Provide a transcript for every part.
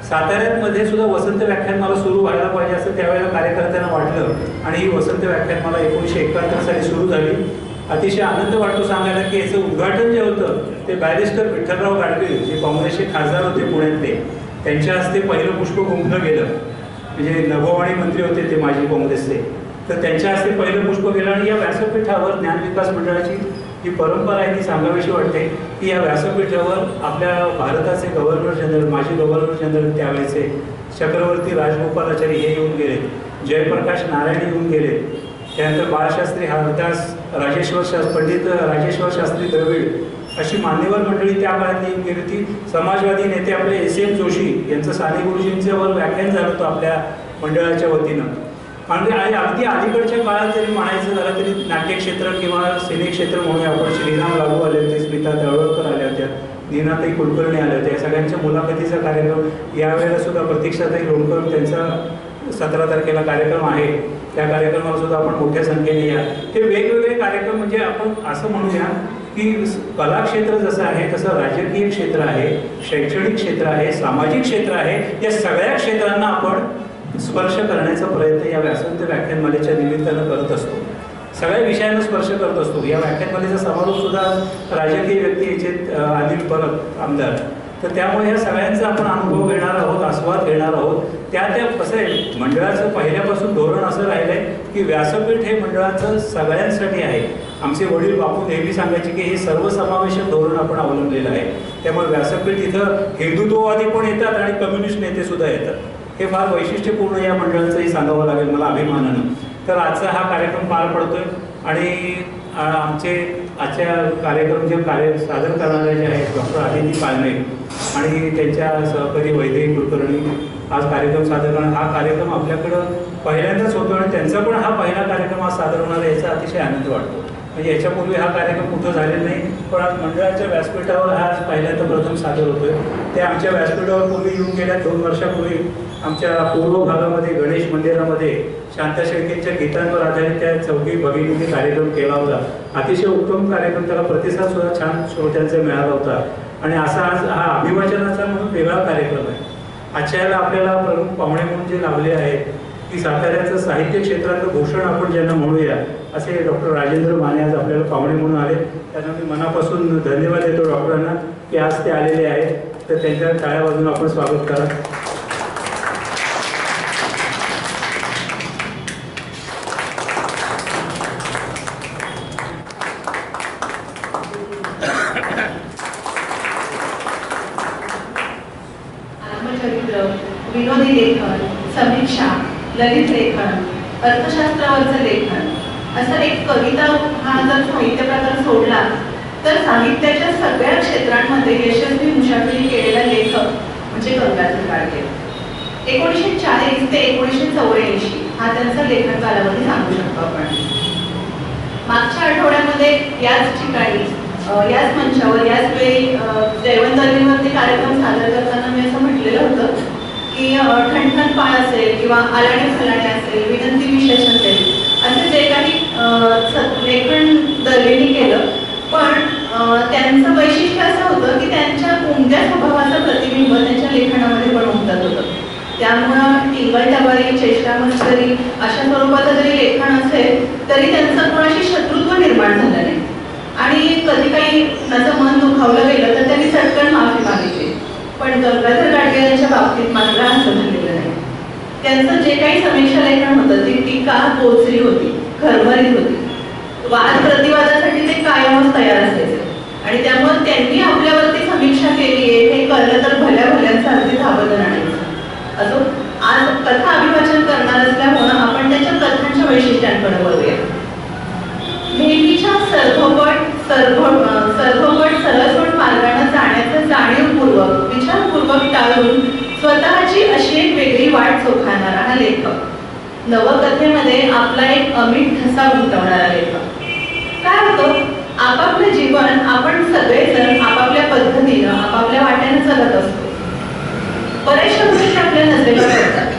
साताऱ्यामध्ये सुद्धा वसंत व्याख्यानमाला सुरू व्हायला पाहिजे असं त्यावेळेला कार्यकर्त्यांना वाटलं आणि ही वसंत व्याख्यानमाला 1971 साली सुरू झाली. अतिशय आनंद वाटतो सांगायला की याचं उद्घाटन जे होतं ते बॅरिस्टर विठ्ठलराव गाडगीळ जे काँग्रेसचे खासदार होते पुण्यातले, त्यांच्या हस्ते पहिलं पुष्प गुंफलं गेलं. म्हणजे नभोवाणी मंत्री होते ते माजी काँग्रेसचे, तर त्यांच्या हस्ते पहिलं पुष्प गेलं. आणि या व्यासपीठावर ज्ञानविकास मंडळाची ही परंपरा आहे ती सांगावीशी वाटते की या व्यासपीठावर आपल्या भारताचे गव्हर्नर जनरल, माजी गव्हर्नर जनरल त्यावेळेचे चक्रवर्ती राजगोपालाचारी हे येऊन गेले, जयप्रकाश नारायण येऊन गेले, त्यानंतर बाळशास्त्री हरदास, पंडित राजेश्वर शास्त्री द्रविड अशी मान्यवर मंडळी त्या काळात येऊन गेली होती. समाजवादी नेते आपले S.M. जोशी यांचं साने गुरुजींच्यावर व्याख्यान झालं होतं आपल्या मंडळाच्या वतीनं. आणि अगदी अलीकडच्या काळात जरी म्हणायचं झालं तरी नाट्यक्षेत्र किंवा सिनेक्षेत्र म्हणून आपण श्रीराम लागू आले होते, स्मिता तळवळकर आल्या होत्या, नीनाताई कुलकर्णी आल्या होत्या. या सगळ्यांच्या मुलाखतीचा कार्यक्रम यावेळेला सुद्धा प्रतीक्षाताई लोणकर त्यांचा 17 तारखेला कार्यक्रम आहे, त्या कार्यक्रमाला सुद्धा आपण मोठ्या संख्येने या. हे वेगवेगळे कार्यक्रम म्हणजे आपण असं म्हणूया की कला क्षेत्र जसं आहे तसं राजकीय क्षेत्र आहे, शैक्षणिक क्षेत्र आहे, सामाजिक क्षेत्र आहे. या सगळ्या क्षेत्रांना आपण स्पर्श करण्याचा प्रयत्न या व्यासंत व्याख्यानमालेच्या निमित्तानं करत असतो. सगळ्या विषयांना स्पर्श करत असतो. या व्याख्यानमालेचा समारोप सुद्धा राजकीय व्यक्ती याचे अनिल परब आमदार, तर त्यामुळे या सगळ्यांचा आपण अनुभव घेणार आहोत, आस्वाद घेणार आहोत. त्या कसं आहे मंडळाचं पहिल्यापासून धोरण असं राहिलं आहे की व्यासपीठ हे मंडळाचं सगळ्यांसाठी आहे. आमचे वडील बापू नेहमी सांगायचे की हे सर्वसमावेशक धोरण आपण अवलंबलेलं आहे. त्यामुळे व्यासपीठ इथं हिंदुत्ववादी पण येतात आणि कम्युनिस्ट नेते सुद्धा येतात. हे फार वैशिष्ट्यपूर्ण या मंडळाचंही सांगावं लागेल मला अभिमानानं. तर आजचा हा कार्यक्रम पार पडतोय आणि आमचे आजच्या कार्यक्रम जे सादर करणारे जे आहेत डॉक्टर आदिती पालमे आणि त्यांच्या सहकारी वैदेही कुलकर्णी आज कार्यक्रम सादर करणार. हा कार्यक्रम आपल्याकडं पहिल्यांदाच होतो आणि त्यांचा पण हा पहिला कार्यक्रम आज सादर होणार आहे याचा अतिशय आनंद वाटतो. म्हणजे याच्यापूर्वी हा कार्यक्रम कुठं झालेला नाही, पण आज मंडळाच्या व्यासपीठावर हा आज पहिल्यांदा प्रथम सादर होतोय. ते आमच्या व्यासपीठावर पूर्वी येऊन गेल्या 2 वर्षापूर्वी आमच्या पूर्व भागामध्ये गणेश मंदिरामध्ये शांता शेळकेंच्या गीतांवर आधारित त्या 4घी भगिनींनी कार्यक्रम केला होता. अतिशय उत्तम कार्यक्रम, त्याला प्रतिसाद सुद्धा छान श्रोत्यांचा मिळाला होता. आणि असा आज हा अभिवाचनाचा म्हणून वेगळा कार्यक्रम आहे. आजच्या याला आपल्याला प्रमुख पाहुणे म्हणून जे लाभले आहेत की साताऱ्याचं साहित्य क्षेत्रातलं भूषण आपण ज्यांना म्हणूया असे डॉक्टर राजेंद्र माने आज आपल्याला पाहुणे म्हणून आले. त्यांना मी मनापासून धन्यवाद देतो डॉक्टरांना की आज ते आलेले आहेत. तर त्यांच्या टाळ्या वाजवून आपण स्वागत करा. विनोदी लेखन, समीक्षा, ललित लेखन, अर्थशास्त्रावरचं लेखन, असं एक कविता हा जर साहित्य प्रकार सोडला तर साहित्याच्या सगळ्या क्षेत्रांमध्ये यशस्वी मुशाफिरी केलेला लेखक म्हणजे गंगाधर गाडगे. 1940 ते 1984 हा त्यांचा लेखन कालावधी सांगू शकतो आपण. मागच्या आठवड्यामध्ये याच ठिकाणी याच मंचावर याच वेळी जयवंतवरती कार्यक्रम सादर करताना मी असं म्हटलेलं होतं की ठणठण पाळ असेल किंवा आलाणे फलाणे असेल, विनंती विशेष असेल, असे जे काही लेखन दर्लीनी केलं, पण त्यांचं वैशिष्ट्य असं होतं की त्यांच्या कोणत्या स्वभावाचं प्रतिबिंब त्यांच्या लेखनामध्ये पण उमटत होतं. त्यामुळं टिंगल-टवारी, चेष्टा-मस्करी अशा स्वरूपाचं जरी लेखन असेल तरी त्यांचं कोणाशी शत्रुत्व निर्माण झालं नाही. आणि कधी काही माझं मन दुखावलं गेलं तर त्यांनी चटकन माफी मागितली. पण गंगाधर गाडगे यांच्या बाबतीत मात्र असं झालेलं नाही. त्यांचं जे काही समीक्षा लेखन होतं ती टीका पोचली होती, खरमरीत होती. वाद प्रतिवादासाठी ते कायमच तयार असायचे आणि त्यामुळे त्यांनी आपल्यावरती समीक्षा केली आहे हे कळलं तर भल्या भल्यांचं अगदी धाबदन आणायचं. असो, आज कथा अभिवाचन करणार असल्यामुळं आपण त्याच्या कथांच्या वैशिष्ट्यांकडे वळूया. नेहमीच्या सरसोट मार्गाने जाण्याचं जाणीवपूर्वक, विचारपूर्वक टाळून स्वतःची अशी एक वेगळी वाट चोखाळणारा हा लेखक. नवकथेमध्ये आपला एक अमिट ठसा उमटवणारा लेखक. काय होतं, आपापलं जीवन आपण सगळेजण आपापल्या पद्धतीनं आपापल्या वाट्याने चालत असतो. बऱ्याचशा गोष्टी आपल्या नजरेला पडतात,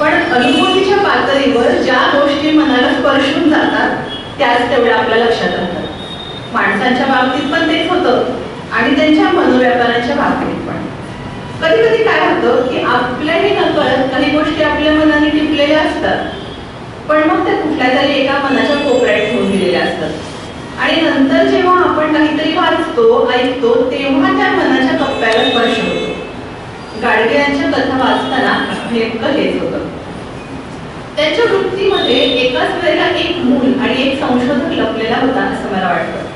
पण अनुभूतीच्या पातळीवर ज्या गोष्टी मनाला स्पर्शून जातात त्याच तेवढ्या आपल्या लक्षात राहतात. माणसांच्या बाबतीत पण तेच होतं आणि त्यांच्या मनोव्यापाराच्या बाबतीत पण. कधी कधी काय होतं की आपल्याही नकळत काही गोष्टी आपल्या मनाने टिपलेल्या असतात, पण मग त्या कुठल्या तरी एका मनाच्या कोपऱ्यात ठेवून दिलेल्या असतात आणि नंतर जेव्हा आपण काहीतरी वाचतो ऐकतो तेव्हा त्या मनाच्या कप्प्याला स्पर्श होतो. गाडगे यांच्या कथा वाचताना नेमकं हेच होतं. त्यांच्या वृत्तीमध्ये एकाच वेळेला एक मूल आणि एक संशोधक लपलेला होता असं मला वाटतं.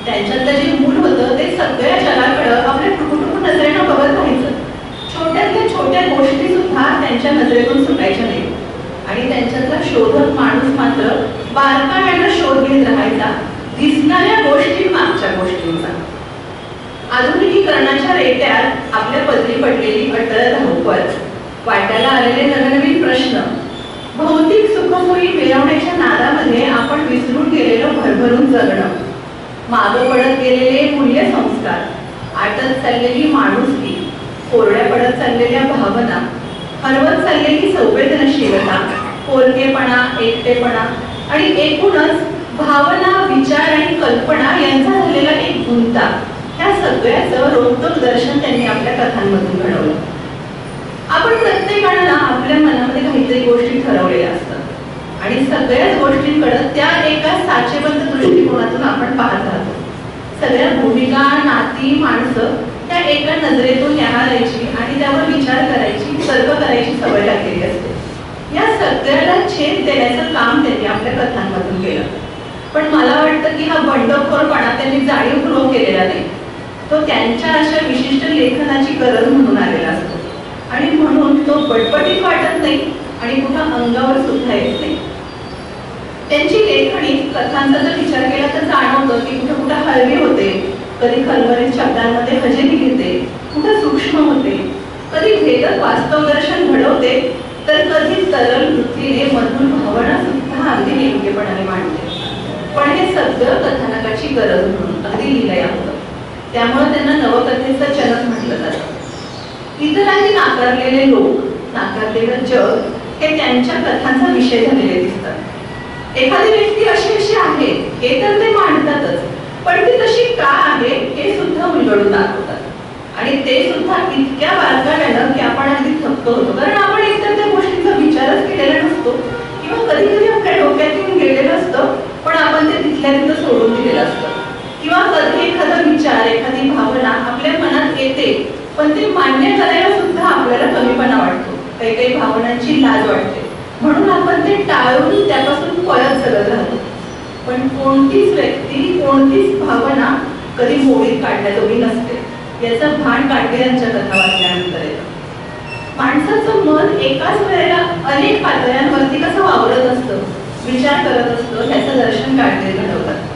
त्यांच्यातलं जे मूल होतं ते सगळ्या जगाकडं आपल्या टुकूटुकू नजरेनं बघत राहायचं. छोट्यातल्या छोट्या गोष्टी सुद्धा त्यांच्या नजरेतून सुटायच्या नाही आणि त्यांच्यातला शोधक माणूस मात्र बारकाईनं शोध घेत राहायचा दिसणाऱ्या गोष्टी मागच्या गोष्टींचा. आधुनिकीकरणाच्या रेट्यात आपल्या पदरी पडलेली अटळ धावपळ, वाट्याला आलेले नवनवीन प्रश्न, भौतिक सुखसोयी मिळवण्याच्या नादामध्ये आपण विसरून गेलेलो भरभरून जगणं, मागं पडत गेलेले मूल्य संस्कार, आटत चाललेली माणुसकी, कोरड्या पडत चाललेल्या भावना, हरवत चाललेली संवेदनशीलता, पोरकेपणा, एकटेपणा आणि एकूणच भावना, विचार आणि कल्पना यांचा झालेला एक गुंता, ह्या सगळ्याचं रोखठोक दर्शन त्यांनी आपल्या कथांमधून घडवलं. आपण प्रत्येकाला आपल्या मनामध्ये काहीतरी गोष्टी ठरवलेल्या असतात आणि सगळ्याच गोष्टींकडे त्या एका साचेबद्ध दृष्टिकोनातून आपण पाहत राहतो. सगळ्या भूमिका, नाती, माणसं त्या एका नजरेतून न्याहाळायची आणि त्यावर विचार करायची, तर्क करायची सवय लागलेली असते. या सगळ्याला छेद देण्याचं काम त्यांनी आपल्या कथांमधून केलं. पण मला वाटतं की हा बंडखोरपणा त्यांनी जाणीवपूर्वक केलेला नाही. तो त्यांच्या अशा विशिष्ट लेखनाची गरज म्हणून आलेला असतो आणि म्हणून तो बटबटीत वाटत नाही आणि कुठं अंगावर सुद्धा येत नाही. त्यांची लेखणी कथांचा जर विचार केला तर जाणवतं की कुठं कुठं हळवी होते, कधी खलबरीत शब्दांमध्ये हजेरी घेते, कुठं सूक्ष्म होते, कधी भेदक वास्तव दर्शन घडवते, तर कधी तरल वृत्तीने मधुर भावना सुद्धा अगदी नेमकेपणाने मांडते. पण हे सगळं कथानकाची गरज म्हणून अगदी लिहिलंय होतं. त्यामुळे त्यांना नवकथेचं जनक म्हटलं जातं. इतरांनी नाकारलेले लोक, नाकारलेलं जग हे त्यांच्या कथांचा विषय झालेले दिसतात. एखादी व्यक्ती अशी आहे हे तर ते मांडतातच, पण ती तशी का आहे हे सुद्धा उलगडून दाखवतात आणि ते सुद्धा इतक्या बारकाव्यानं की आपण अगदी थक्क होतो. कारण आपण एकतर त्या गोष्टींचा विचारच केलेला नसतो किंवा कधी कधी आपल्या डोक्यात येऊन गेलेलं असतं पण आपण ते तिथल्या तिथं सोडून दिलेलं असतं किंवा कधी एखादा विचार, एखादी भावना आपल्या मनात येते पण ते मान्य करायला सुद्धा आपल्याला कमीपणा वाटतो. काही काही भावनांची लाज वाटते म्हणून आपण ते टाळून त्यापासून पळत चलत राहतो. पण कोणतीच व्यक्ती, कोणतीच भावना कधी मोडीत काढण्याजोगी नसते याचं भान गाडगे यांच्या कथा वाचल्यानंतर येतं. माणसाचं मन एकाच वेळेला अनेक पातळ्यांवरती कसं वावरत असतं, विचार करत असतं, त्याचं दर्शन गाडगे घडवतात.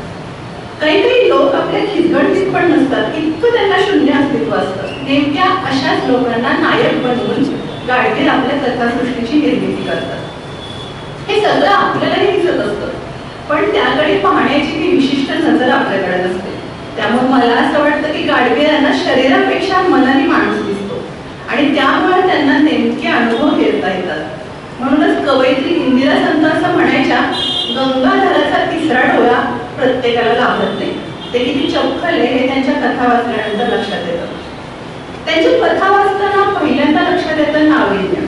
काही काही लोक आपल्या खिचगणतीत पण नसतात, इतकं त्यांना शून्य अस्तित्व असतं. नेमक्या अशाच लोकांना नायक बनवून गाडगे आपल्या कथासृष्टीची निर्मिती करतात. हे सगळं आपल्यालाही दिसत असतं पण त्याकडे पाहण्याची ती विशिष्ट नजर आपल्याकडे नसते. त्यामुळे मला असं वाटतं की गाडगे यांना शरीरापेक्षा मनाने माणूस दिसतो आणि त्यामुळे त्यांना नेमके अनुभव घेता येतात. म्हणूनच कवयित्री इंदिरा संत असं म्हणायच्या, गंगाधराचा तिसरा डोळा प्रत्येकाला लाभत नाही. ते किती चपखल आहे हे त्यांच्या कथा वाचल्यानंतर लक्षात येतं. त्यांच्या कथा वाचताना पहिल्यांदा लक्षात येतं नाविन्य.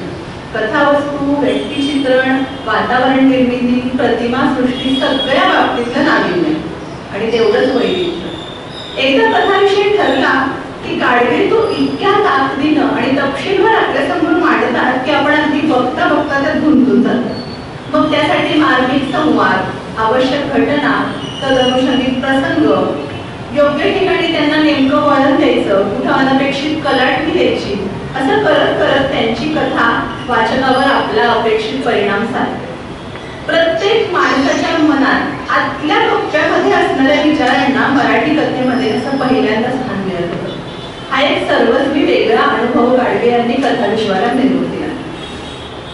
कथावस्तू, व्यक्तिचित्रण, वातावरण निर्मिती, प्रतिमा सृष्टी सगळ्या बाबतीतलं नाविन्य आणि तेवढंच वैविध्य. एकदा कथाविषयी ठरला की गाडगे तो इतक्या ताकदीनं आणि तपशीलवर आपल्यासमोर मांडतात की आपण अगदी बघता बघता त्यात गुंतून जातो. मग त्यासाठी मार्मिक संवाद, आवश्यक घटना, तदनुषंगिक प्रसंग, योग्य ठिकाणी त्यांना नेमकं वळण द्यायचं, कुठं अनपेक्षित कलाटणी द्यायची, असं करत करत त्यांची कथा वाचकावर आपला अपेक्षित परिणाम साधते. प्रत्येक माणसाच्या मनात आतल्या कप्प्यामध्ये असणाऱ्या विचारांना मराठी कथेमध्ये असं पहिल्यांदा स्थान मिळत होतं. हा एक सर्वस्वी वेगळा अनुभव गाडगे यांनी कथा विश्वाला निर्मित दिला.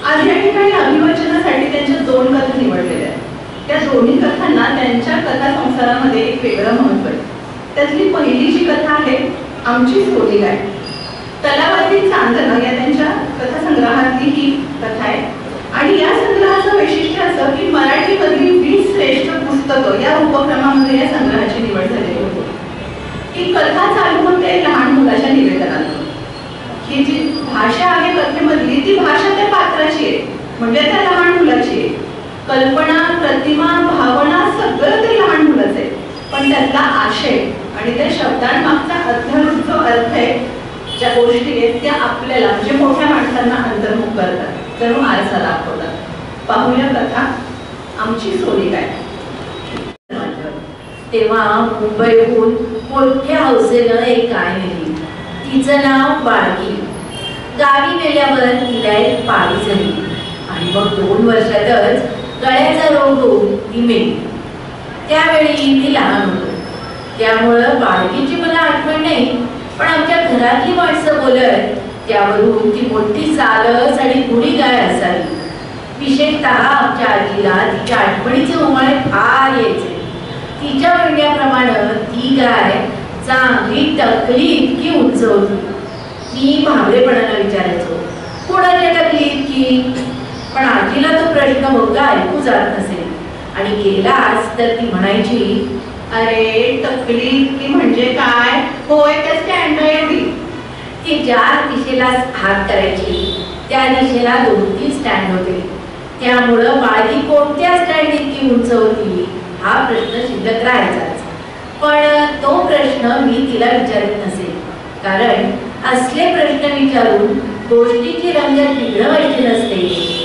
आज या ठिकाणी अभिवाचनासाठी त्यांच्या 2 कथा निवडलेल्या आहेत. त्या दोन्ही कथांना त्यांच्या कथा संसारामध्ये एक वेगळं महत्त्व आहे. त्यातली पहिली जी कथा आहे, आमची सोनी गाय, तलावातील चांदणं या त्यांच्या कथासंग्रहातली ही कथा आहे. आणि या संग्रहाचं वैशिष्ट्य असं की मराठीमधील 20 श्रेष्ठ पुस्तकं या उपक्रमामध्ये या संग्रहाची निवड झालेली होती. ही कथा चालू होते लहान मुलाच्या निवेदनातून. ही जी भाषा आहे कथेमधली ती भाषा त्या पात्राची आहे, म्हणजे त्या लहान मुलाची आहे. कल्पना, प्रतिमा, भावना सगळं ते लहान मुलाचं आहे, पण त्यातला आशय आणि त्या शब्दांमागचा अर्थरूप जो अर्थ आहे, ज्या गोष्टी आहेत त्या आपल्याला म्हणजे मोठ्या माणसांना अंतर्मुख करतात, जणू आरसा दाखवतात. पाहूया कथा आमची सोनी काय. तेव्हा मुंबईहून मोठ्या हौसेनं एक गाय नेली. तिचं नाव बाळकी. गावी नेल्यावर तिला एक पाळी झाली आणि मग 2 वर्षातच गळ्याचा रोग होऊन ती मेली. त्यावेळी ती लहान होतो, त्यामुळं बाळकीची मला आठवण नाही, पण आमच्या घरातली माणसं बोलत त्यावरून ती मोठी सालस आणि गुढी गाय असावी. विशेषतः आमच्या आजीला तिच्या आठवणीचे उमाळे फार यायचे. तिच्या म्हणण्याप्रमाणे ती गाय चांगली टकली इतकी उंच होती. मी भावरेपणानं विचारायचो, कोणाच्या टकली इतकी? पण आजीला तो प्रश्न बहुधा ऐकू जात नसेल आणि गेलाच तर ती म्हणायची, अरे टकली इतकी म्हणजे काय? होय त्या स्टँड आहे ती ज्या दिशेला हात करायची त्या दिशेला 2-3 स्टँड होते, त्यामुळं बाळकी कोणत्या स्टँड इतकी उंच होती हा प्रश्न शिल्लक राहायचाच. पण तो प्रश्न मी तिला विचारत नसे, कारण असले प्रश्न विचारून गोष्टीची रंगत बिघडवायची नसते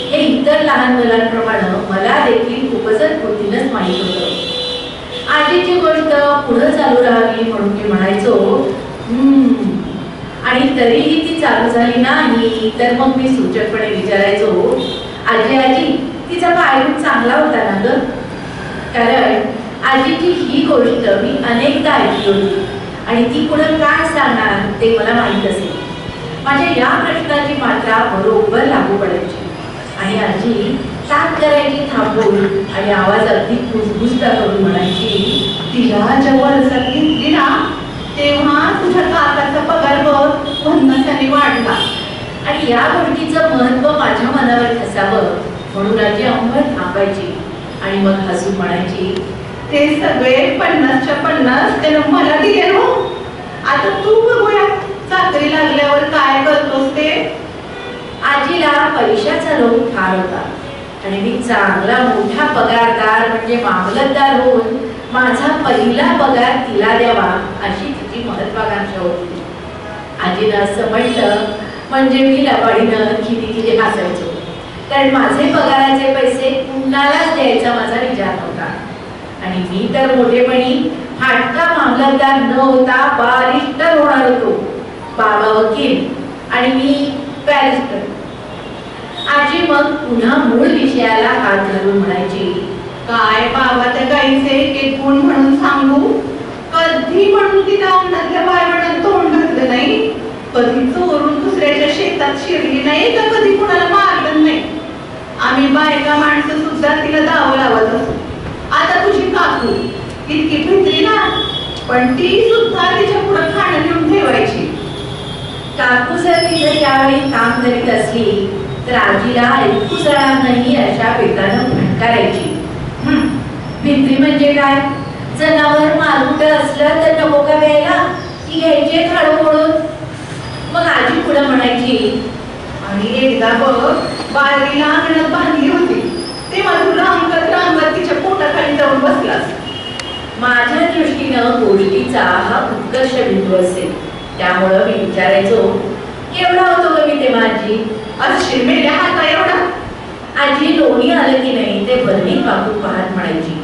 हे इतर लहान मुलांप्रमाणे मला देखील उपजत बुद्धीनंच माहीत होतं. आजीची गोष्ट पुढे चालू राहावी म्हणून मी म्हणायचो आणि तरीही ती चालू झाली नाही तर मग मी सूचकपणे विचारायचो, आजी आजी तिचा पाय चांगला होता ना ग? कारण आजीची ही गोष्ट मी अनेकदा ऐकली होती आणि ती पुढे काय सांगणार ते मला माहीत असेल. माझ्या या प्रश्नाची मात्रा बरोबर लागू पडायची आणि आजी ताक करायची थांबून आणि आवाज अगदी कुजबुजता करून म्हणायची, तिला जेव्हा रसद घेतली ना तेव्हा तुझ्या काकाचा पगार बघ भन्नासाने वाढला. आणि या गोष्टीचं महत्व माझ्या मनावर ठसावं म्हणून आजी अंबर थांबायची आणि मग हसून म्हणायची, ते सगळे 50च्या 50 त्यानं मला दिले हो. आता तू बघूया चाकरी लागल्यावर काय करतोस ते. आजीला पैशाचा लोभ फार होता आणि मी चांगला मोठा पगारदार म्हणजे मामलतदार होऊन माझा पहिला पगार तिला द्यावा अशी तिची महत्वाकांक्षा होती. आजीनं असं म्हटलं म्हणजे मी लबाडीनं किती हसायचो, कारण माझे पगाराचे पैसे कुणालाच द्यायचा माझा विचार नव्हता आणि मी तर मोठेपणी फाटका मामलतदार न होता बारिस्टर होणार होतो. बाबा वकील आणि मी बॅरिस्टर. आजी मग पुन्हा मूळ विषयाला हात घालून म्हणायची, काय बाबा त्या गाईचे एक गुण म्हणून सांगू, कधी म्हणून तिला अंगणातल्या बायवणात तोंड घातलं नाही, कधी चोरून दुसऱ्याच्या शेतात शिरली नाही तर कधी कुणाला मारलं नाही. आम्ही बायका माणसं सुद्धा तिला दाव लावत असतो. आता तुझी काकू इतकी भित्री ना, पण ती सुद्धा तिच्या पुढे खाणं घेऊन ठेवायची. काकू जर तिथे त्यावेळी काम करीत असली तर आजीला ऐकू जाणार नाही अशा बेतानं फटकारायची. भित्री म्हणजे काय? जनावर मारकुट असलं तर नको का वेळेला ती घ्यायची खाडू म्हणून. मग आजी पुढे म्हणायची, आणि एकदा बघ बाळीला अंगणात बांधली होती तेव्हा तुला अंगात तिच्या पोटाखाली जाऊन बसलास. माझ्या दृष्टीनं गोष्टीचा हा उत्कर्ष बिंदू असेल, त्यामुळं मी विचारायचो, एवढा होतो का मी तेव्हा आजी? अशी मेल्या हाता एवढा. आजी लोणी आलं की नाही ते बरणी पाकून पाहत म्हणायची.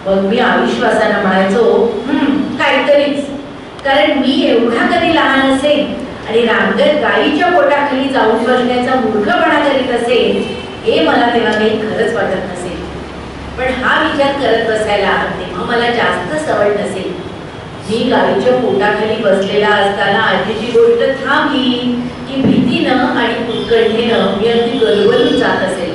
मग मी अविश्वासानं म्हणायचो, काहीतरीच, कारण मी एवढा कधी लहान असेल आणि रांगत गाईच्या पोटाखाली जाऊन बसण्याचा मूर्खपणा करीत असेल हे मला तेव्हा काही खरंच वाटत नसेल. पण हा विचार करत बसायला तेव्हा मला जास्त सवय नसेल. मी गाईच्या पोटाखाली बसलेला असताना आजीची गोष्ट थांबली की भीतीनं आणि उत्कंठेनं मी अगदी गलबलून जात असेल.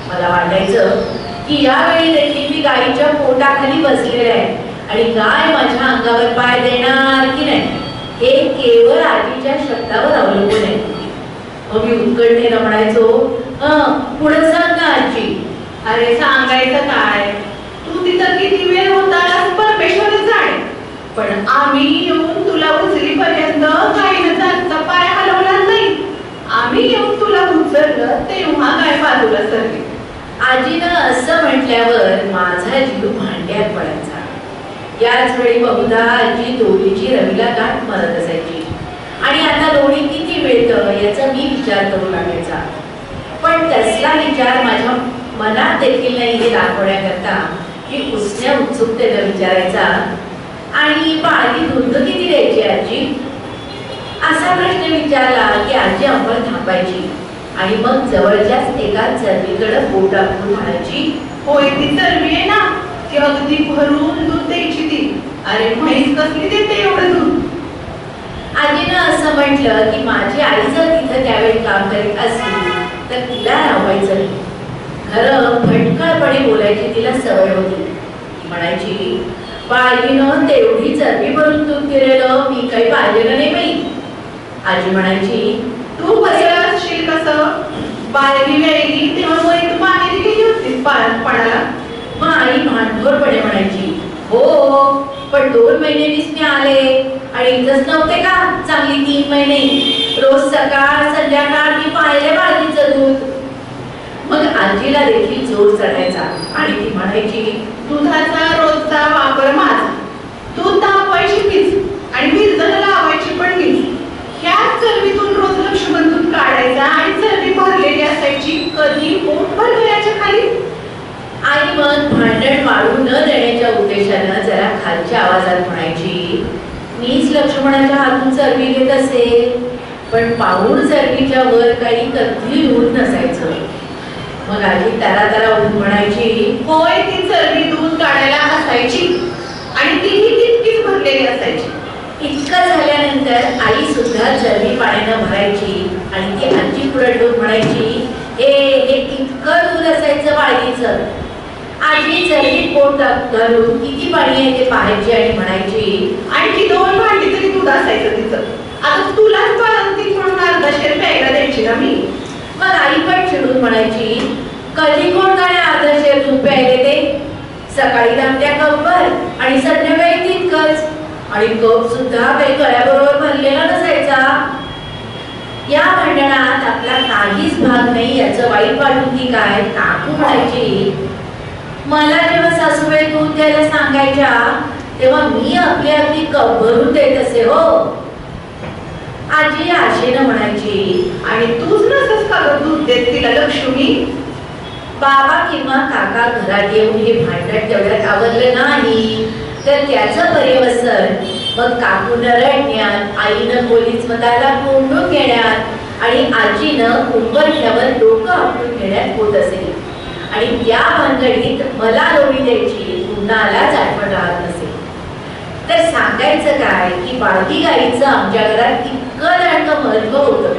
मला वाटायचं की यावेळी देखील मी गाईच्या पोटाखाली बसलेले आहे आणि गाय माझ्या अंगावर पाय देणार की नाही हे केवळ आजीच्या शब्दावर अवलंबून आहे. मग मी उत्कंठेनं म्हणायचो, पुढे सांग ना आजी. अरे सांगायचं काय, तू तिथं किती वेळ होतास परमेश्वरच जाणे, पण आम्ही येऊन तुला उचलीपर्यंत गाईनं जातचा पाय हलवला नाही. आम्ही येऊन तुला उचललं तेव्हा काय बाजूला सरली. आजीनं असं म्हटल्यावर माझा जीव भांड्यात पडायचा. याच वेळी बहुधा आजी लोणीची रवीला गाठ मारत असायची आणि आता लोणी किती मिळतं याचा मी विचार करू लागायचा. पण तसला विचार माझ्या मनात देखील नाही हे दाखवण्याकरता की उसण्या उत्सुकतेनं विचारायचा, आणि बाळगी दूध किती द्यायची आजी, असा प्रश्न विचारला की आजी अंबळ थांबायची आणि मग जवळच्याच एका चरबीकडे बोट दाखवून म्हणायची, होय ती चरबी आहे ना, ती अगदी भरून दूध द्यायची ती. अरे म्हैस कसली देते एवढं दूध. आजीनं असं म्हटलं की माझी आई जर तिथं त्यावेळी काम करीत असली तर तिला राहायचं नाही. खरं फटकळपणे बोलायची तिला सवय होती. ती म्हणायची, बाळगीनं तेवढी चरबी भरून दूध दिलेलं मी काही पाहिलेलं नाही बाई. आजी म्हणायची, तू कसं असशील कसं, बाळगी वेळी तेव्हा वय तू मागे गेली होतीस बाळपणाला. मग आई भांडखोरपणे म्हणायची, हो पण 2 महिन्यांनीच मी आले आणि इथंच नव्हते का चांगली 3 महिने. रोज सकाळ संध्याकाळ मी पाहिले बाळगीचं दूध. मग आजीला देखील जोर चढायचा आणि ती म्हणायची, दुधाचा रोजचा वापर माझा, दूध तापवायची मीच आणि विरजण लावायची पण मीच. ह्याच चरबीतून रोज लक्ष्मण दूध काढायचा आणि चरबी भरलेली असायची, कधी पोट भरण्याच्या खाली. आई मग भांडण वाढू न देण्याच्या उद्देशानं जरा खालच्या आवाजात म्हणायची, मीच लक्ष्मणाच्या हातून चरबी घेत असे, पण पाऊण चरबीच्या वर काही कधी दूध नसायचं. मग आजी तरा उठून म्हणायची, होय ती चरबी दूध काढायला असायची आणि तीही तितकीच भरलेली असायची. इतकं झाल्यानंतर आई सुद्धा चरबी पाण्यानं भरायची आणि ती आजी पुढे ठेवून म्हणायची, हे इतकं दूध असायचं बाळगीचं. आजी चरबी पोट घालून किती पाणी आहे ते पाहायची आणि म्हणायची, आणखी 2 भांडी तरी दूध असायचं तिचं. आता तुलाच बाळंतीण म्हणून अर्धाशेर प्यायला द्यायची ना मी. मग आई पण चिडून म्हणायची, कधी कोण काय अर्धाशेर दूध प्यायले ते, सकाळी दामट्या कपभर आणि संध्याकाळी तितकंच, आणि कप सुद्धा काही गळ्याबरोबर भरलेला नसायचा. या भांडणात आपला काहीच भाग नाही याचं वाईट वाटून ती काय काकू म्हणायची, मला जेव्हा सासूबाई दूध द्यायला सांगायच्या तेव्हा मी आपली कप भरून देत असे हो. आजी आशेनं म्हणायची, आणि तूच नसस का दूध देत तिला लक्ष्मी. बाबा किंवा काका घरात येऊन हे भांडण तेवढ्यात आवरलं नाही तर त्याचं पर्यवसन मग काकूनं रडण्यात, आईनं पोलीस मताला कोंडून घेण्यात आणि आजीनं उंबरठ्यावर डोकं आपटून घेण्यात होत असेल. आणि त्या भानगडीत मला लोणी द्यायची कुणालाच आठवण राहत नसेल. तर सांगायचं काय की बाळगी गाईचं आमच्या घरात इतकं लाडकं महत्व होतं.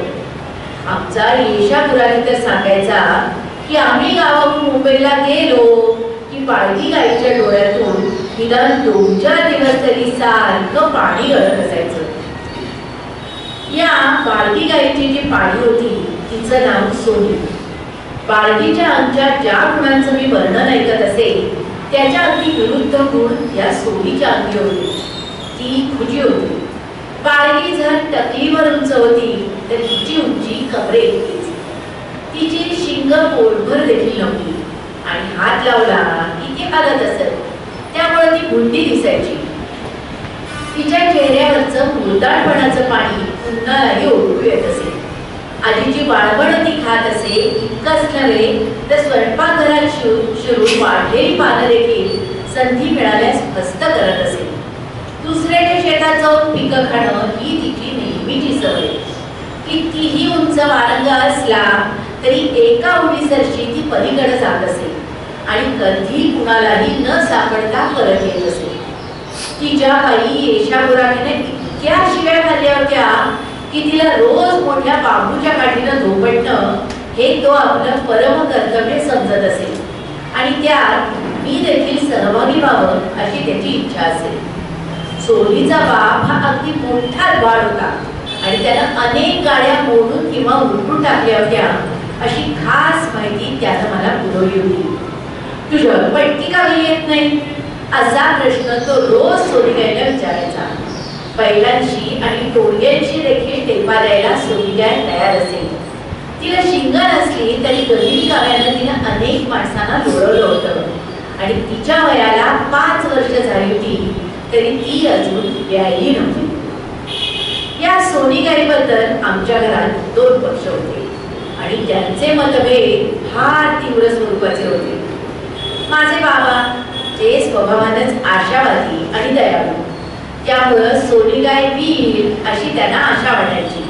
आमचा येशापुरारी तर सांगायचा की आम्ही गावातून मुंबईला गेलो की बाळगी गाईच्या डोळ्यातून निदान 2-4 दिवस तरी सारखं पाणी गळत असायचं. या बाळगी गाईची जी पाळी होती तिचं नाव सोनी. बाळगीच्या आमच्या ज्या गुणांचं मी वर्णन ऐकत असे त्याच्या अगदी विरुद्ध गुण या सोनीच्या अंगी होते. ती खुजी होती. बाळगी जर टकलीवर उंच होती तर तिची उंची कमरे इतकीच. तिची शिंग पोटभर देखील नव्हती आणि हात लावला की ती हलत असत, त्यामुळे ती भुंडी दिसायची. तिच्या चेहऱ्यावरचं मुरदाळपणाचं पाणी पुन्हाही ओळखू येत असे. आजीची बाळबण ती खात असे. इतकंच नव्हे तर स्वयंपाकघरात शिरून वाढलेली पानं देखील संधी मिळाल्यास हस्त करत असे. दुसऱ्याच्या शेतात जाऊन पिकं खाणं ही तिची नेहमीची सवय. कितीही उंच वारंग असला तरी एका उडीसरशी ती पलीकडे जात असे आणि कधी कुणालाही न सापडता परत येत असे. तिच्या पायी येशापुराने इतक्या शिव्या खाल्ल्या होत्या की तिला रोज मोठ्या बांबूच्या काठीनं झोपटणं हे तो आपलं परम कर्तव्य समजत असेल आणि त्यात मी देखील सहभागी व्हावं अशी त्याची इच्छा असेल. सोनीचा बाप हा अगदी मोठा वाढ होता आणि त्यानं अनेक गाड्या मोडून किंवा उलटून टाकल्या होत्या अशी खास माहिती त्यानं मला पुरवली होती. तुझ्या पटकी का येत नाही असा प्रश्न तो रोज सोनीगायला विचारायचा. बैलांशी आणि टोळग्यांशी देखील टेपा द्यायला सोनीगाय तयार असेल. तिला शिंग नसली तरी गणित काव्यानं तिनं अनेक माणसांना लोळवलं होतं आणि तिच्या वयाला 5 वर्ष झाली होती तरी ती अजून व्यायली नव्हती. या सोनीगाईबद्दल आमच्या घरात 2 पक्ष होते आणि त्यांचे मतभेद फार तीव्र स्वरूपाचे होते. माझे बाबा जे स्वभावानंच आशावादी आणि दयाळू, त्यामुळं सोनीगाय विईल अशी त्यांना आशा वाटायची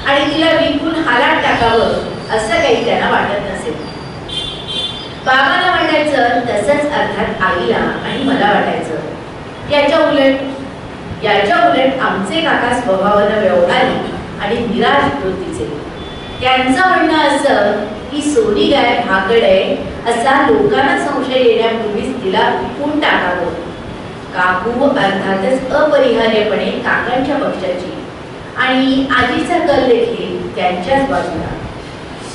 आणि तिला विकून हालात टाकावं असं काही त्यांना वाटत नसेल. बाबांना वाटायचं तसंच अर्थात आईला आणि मला वाटायचं. याच्या उलट आमचे काका स्वभावानं व्यवहारी आणि निराश वृत्तीचे. त्यांचं म्हणणं असं की सोनीगाय भाकड आहे असा लोकांना संशय येण्यापूर्वीच तिला विकून टाकावं. काकू अर्थातच अपरिहार्यपणे काकांच्या पक्षाची आणि आजीचा कल देखील त्यांच्याच बाजूला.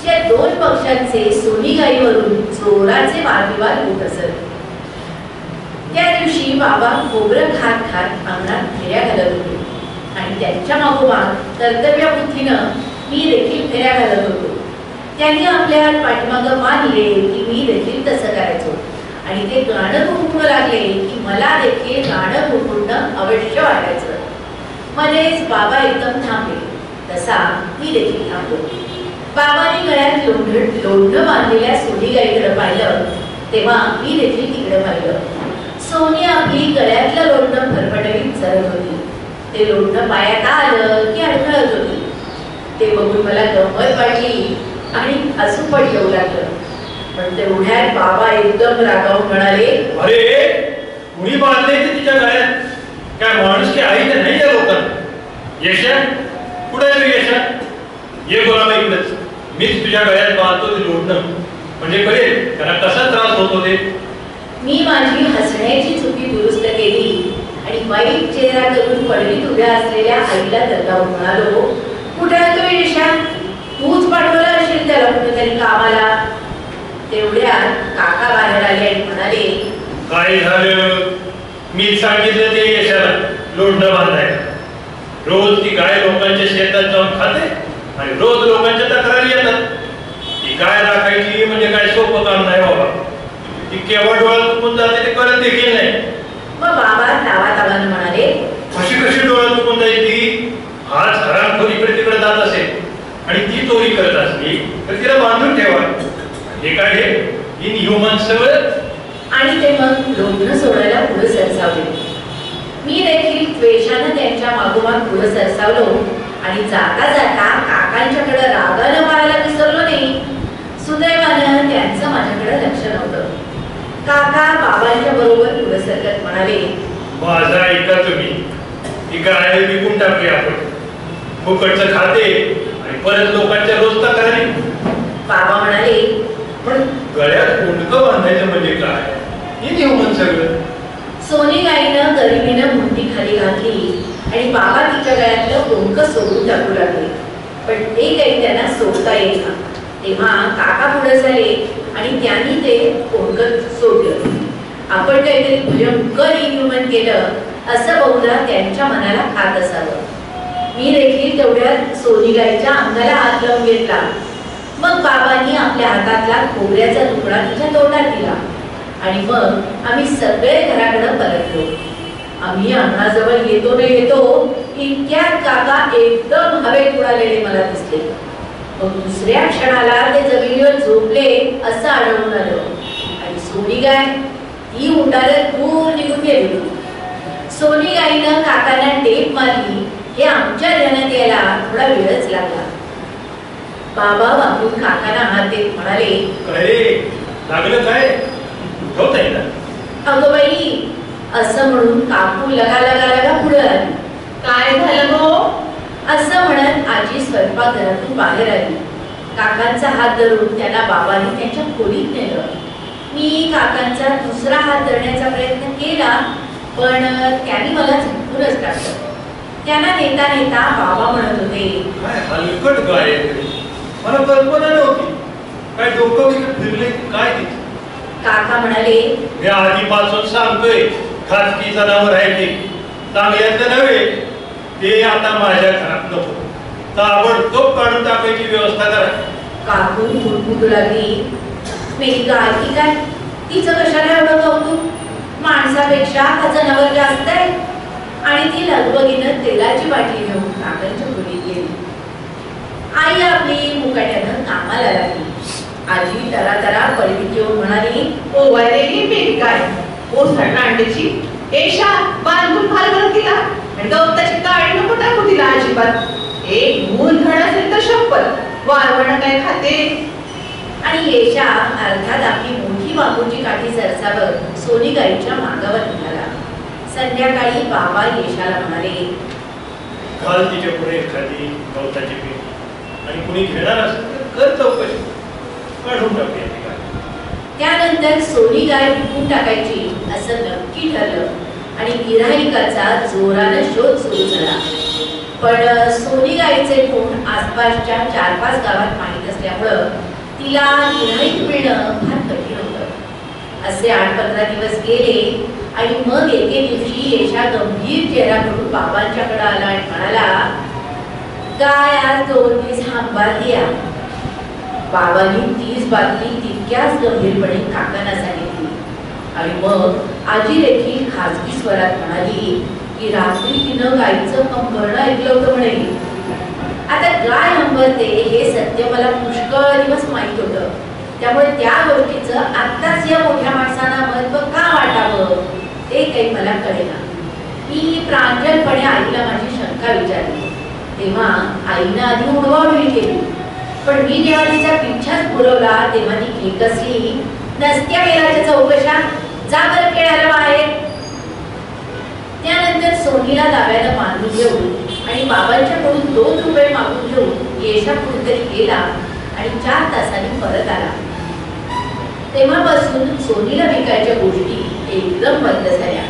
या 2 पक्षांचे सोनीगाईवरून जोराचे वादविवाद होत असत. त्या दिवशी बाबा खोबरं खात खात अंगणात फेऱ्या घालत होते आणि त्यांच्या मागोमाग कर्तव्यबुद्धीनं मी देखील फेऱ्या घालत होतो. त्यांनी आपल्या पाठीमागं मानले की मी देखील तसं करायचो आणि ते गाणं गुणगुणू लागले की मला देखील गाणं गुणगुणणं अवश्य वाटायचं. मध्येच बाबा एकदम थांबले, तसा मी देखील थांबलो. बाबांनी गळ्यात लोढणं बांधलेल्या सोनीगाईकडे पाहिलं तेव्हा मी देखील तिकडे पाहिलं. सोनी आपली गळ्यातलं लोढणं फरफटवीत सरत होती. ते लोढणं पायात आलं की अडखळत होती. ते बघून मला गंमत वाटली आणि हसू पण येऊ लागलं. पण तेवढ्यात बाबा एकदम रागावून म्हणाले, अरे कुणी बांधले ते तिच्या गळ्यात? काय माणूस की आई तर नाही त्या लोकांना? यशा कुठे आहे यशा? ये बोला इकडेच. मीच तुझ्या गळ्यात बांधतो ते लोटणं, म्हणजे कळेल त्यांना कसा त्रास होतो ते. मी माझी हसण्याची चुकी दुरुस्त केली आणि वाईट चेहरा करून पडवीत उभ्या असलेल्या आईला दरडावून म्हणालो, कुठे आहे तो यशा? तूच पाठवला असेल त्याला कुठेतरी कामाला. तेवढ्यात काका बाहेर आले आणि म्हणाले, काय झालं? मी सांगितलं ते यशाला लोटणं बांधायला. रोज ती गाय लोकांच्या शेतात जाऊन खाते आणि रोज लोकांच्या तक्रारी येतात. ती गाय राखायची म्हणजे काय सोपं काम नाही बाबा. ती केव्हा डोळा चुकून जाते ते कळत देखील नाही. मग बाबा तावातावानं म्हणाले, कशी डोळा चुकून जाईल ती? आज हरामखोर इकडे तिकडे जात असेल आणि ती चोरी करत असली तर तिला बांधून ठेवा. हे काय हे इनह्युमन सवय. आणि ते मग लोढणं सोडायला पुढे सरसावले. मी देखील द्वेषानं त्यांच्या मागोमाग पुढे सरसावलो आणि जाता जाता काकांच्याकडे रागानं पाहायला विसरलो नाही. सुदैवानं त्यांचं माझ्याकडे लक्ष नव्हतं. काका बाबांच्या बरोबर पुढे सरकत म्हणाले, माझा ऐका तुम्ही, ती गाय विकून टाकली आपण. फुकटचं खाते आणि परत लोकांच्या रोज तक्रारी. बाबा म्हणाले, पण गळ्यात कोंडकं बांधायचं म्हणजे काय? इनह्युमन सगळं. सोनीगाईनं गरिबीनं मुंडी खाली घातली आणि बाबा तिच्या गळ्यातलं कोंडकं सोडून टाकू लागले. पण ते काही त्यांना सोडता येईना. तेव्हा काका पुढे झाले आणि त्यांनी ते कोंडकं सोडलं. आपण काहीतरी भयंकर इनह्युमन केलं असं बहुधा त्यांच्या मनाला खात असावं. मी देखील तेवढ्यात सोनीगाईच्या अंगाला हात लावून घेतला. मग बाबांनी आपल्या हातातला खोबऱ्याचा तुकडा तिच्या तोंडात दिला आणि मग आम्ही सगळे घराकडे परतलो. आम्ही अंगणाजवळ येतो इतक्यात काका एकदम हवेत उडालेले मला दिसले. मग दुसऱ्या क्षणाला ते जमिनीवर झोपले असं आढळून आलं आणि सोनीगाय ती उंडारत दूर निघून गेली. सोनीगाईनं काकांना टेप मारली हे आमच्या ध्यानात यायला थोडा वेळच लागला. बाबा वाकून काकांना हात देत म्हणाले, अरे लागलं काय? होत आहे ना? अगं बाई, असं म्हणून काकू लगा पुढे आली. काय झालं गो? असं म्हणत आजी स्वयंपाकघरातून बाहेर आली. काकांचा हात धरून त्यांना बाबांनी त्यांच्या खोलीत नेलं. मी काकांचा दुसरा हात धरण्याचा प्रयत्न केला पण त्यांनी मला झटकूनच टाकलं. त्यांना नेता नेता बाबा म्हणत होते, काय हलकट गाय, मला कल्पना नव्हती. काय डोकं फिरले काय तिथे? काका म्हणाले, मी आधीपासून सांगतोय खाजगी जनावर आहे ते चांगल्यातलं नव्हे. ते आता माझ्या घरात नको. ताबडतोब काढून टाकायची व्यवस्था करा. काकू मुडमुडू लागली, मेरी गाय की काय, तिचं कशाला एवढं कौतुक, माणसापेक्षा हा जनावर जास्त आहे. आणि ती लगबगीनं तेलाची बाटली घेऊन काकांच्या खोलीत गेली. आई आपली मुकाट्यानं कामाला लागली. आजी तरा पळवीत येऊन म्हणाली, ओवाळलेली मेरी गाय, ओसाड अंड्याची, एशा बांधून फार करून तिला, आणि गवताची काळी नको टाकू तिला अजिबात. एक मूल धड असेल तर शपथ, वारवण काय खाते. आणि येशा अर्थात आपली मोठी बांबूची काठी सरसावत सोनी गाईच्या मागावर निघाला. संध्याकाळी बाबा येशाला म्हणाले, घाल तिच्या पुढे एखादी गवताची पीठ, आणि कुणी घेणार असेल तर कर चौकशी, काढून टाकूया ती गाय. त्यानंतर सोनी गाय विकून टाकायची असं नक्की ठरलं आणि गिऱ्हाईकाचा जोरानं शोध सुरू झाला. पण सोनी गाईचे गुण आसपासच्या 4-5 गावात माहीत असल्यामुळं तिला गिऱ्हाईक मिळणं फार कठीण होतं. असे 8-15 दिवस गेले आणि मग एके दिवशी येशा गंभीर चेहरा करून बाबांच्याकडे आला आणि म्हणाला, गाय आज 2 दिवस हंबारली आहे. बाबांनी तीच बातमी तितक्याच गंभीरपणे काकांना सांगितली. आणि मग आजी देखील खाजगी स्वरात म्हणाली की रात्री तिनं गायीचं कंबरणं ऐकलं होतं म्हणे. आता गाय हंबरते हे सत्य मला पुष्कळ दिवस माहीत होतं, त्यामुळे त्या गोष्टीचं आत्ताच या मोठ्या माणसांना महत्व का वाटावं ते काही मला कळेना. मी प्रांजळपणे आईला माझी शंका विचारली. तेव्हा आईनं आधी उडवाउडवी केली, पण मी जेव्हा तिचा पिच्छाच पुरवला तेव्हा ती खेकसली, नसत्या वेळाच्या चौकशा, जा बरं खेळायला बाहेर. त्यानंतर सोनीला दाव्यानं बांधून घेऊन आणि बाबांच्याकडून 2 रुपये मागून घेऊन येशा कुठेतरी गेला आणि 4 तासांनी परत आला. तेव्हापासून सोनीला विकायच्या गोष्टी एकदम बंद झाल्या.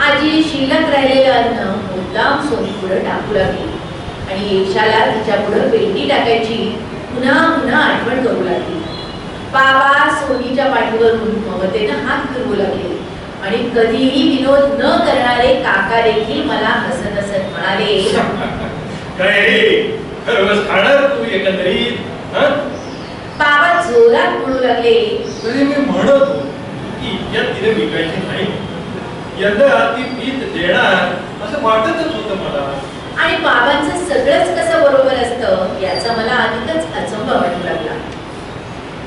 आजी शिल्लक राहिलेलं अन्न मुद्दाम सोनी पुढे टाकू लागली आणि येशाला तिच्या पुढे पेंडी टाकायची पुन्हा आठवण करू लागली. बाबा सोनीच्या पाठीवरून ममतेनं हात फिरवू लागले आणि कधीही विनोद न करणारे काका देखील मला हसत हसत म्हणाले, काय खरंच खाणार तू एकंदरीत? बाबा जोरात म्हणू लागले, तरी मी म्हणत होतो की या तिने विकायची नाही, यंदा ती पीत देणार असं वाटतच होतं मला. आणि बाबांचं सगळंच कसं बरोबर असतं याचा मला अधिकच अचंबा वाटू लागला.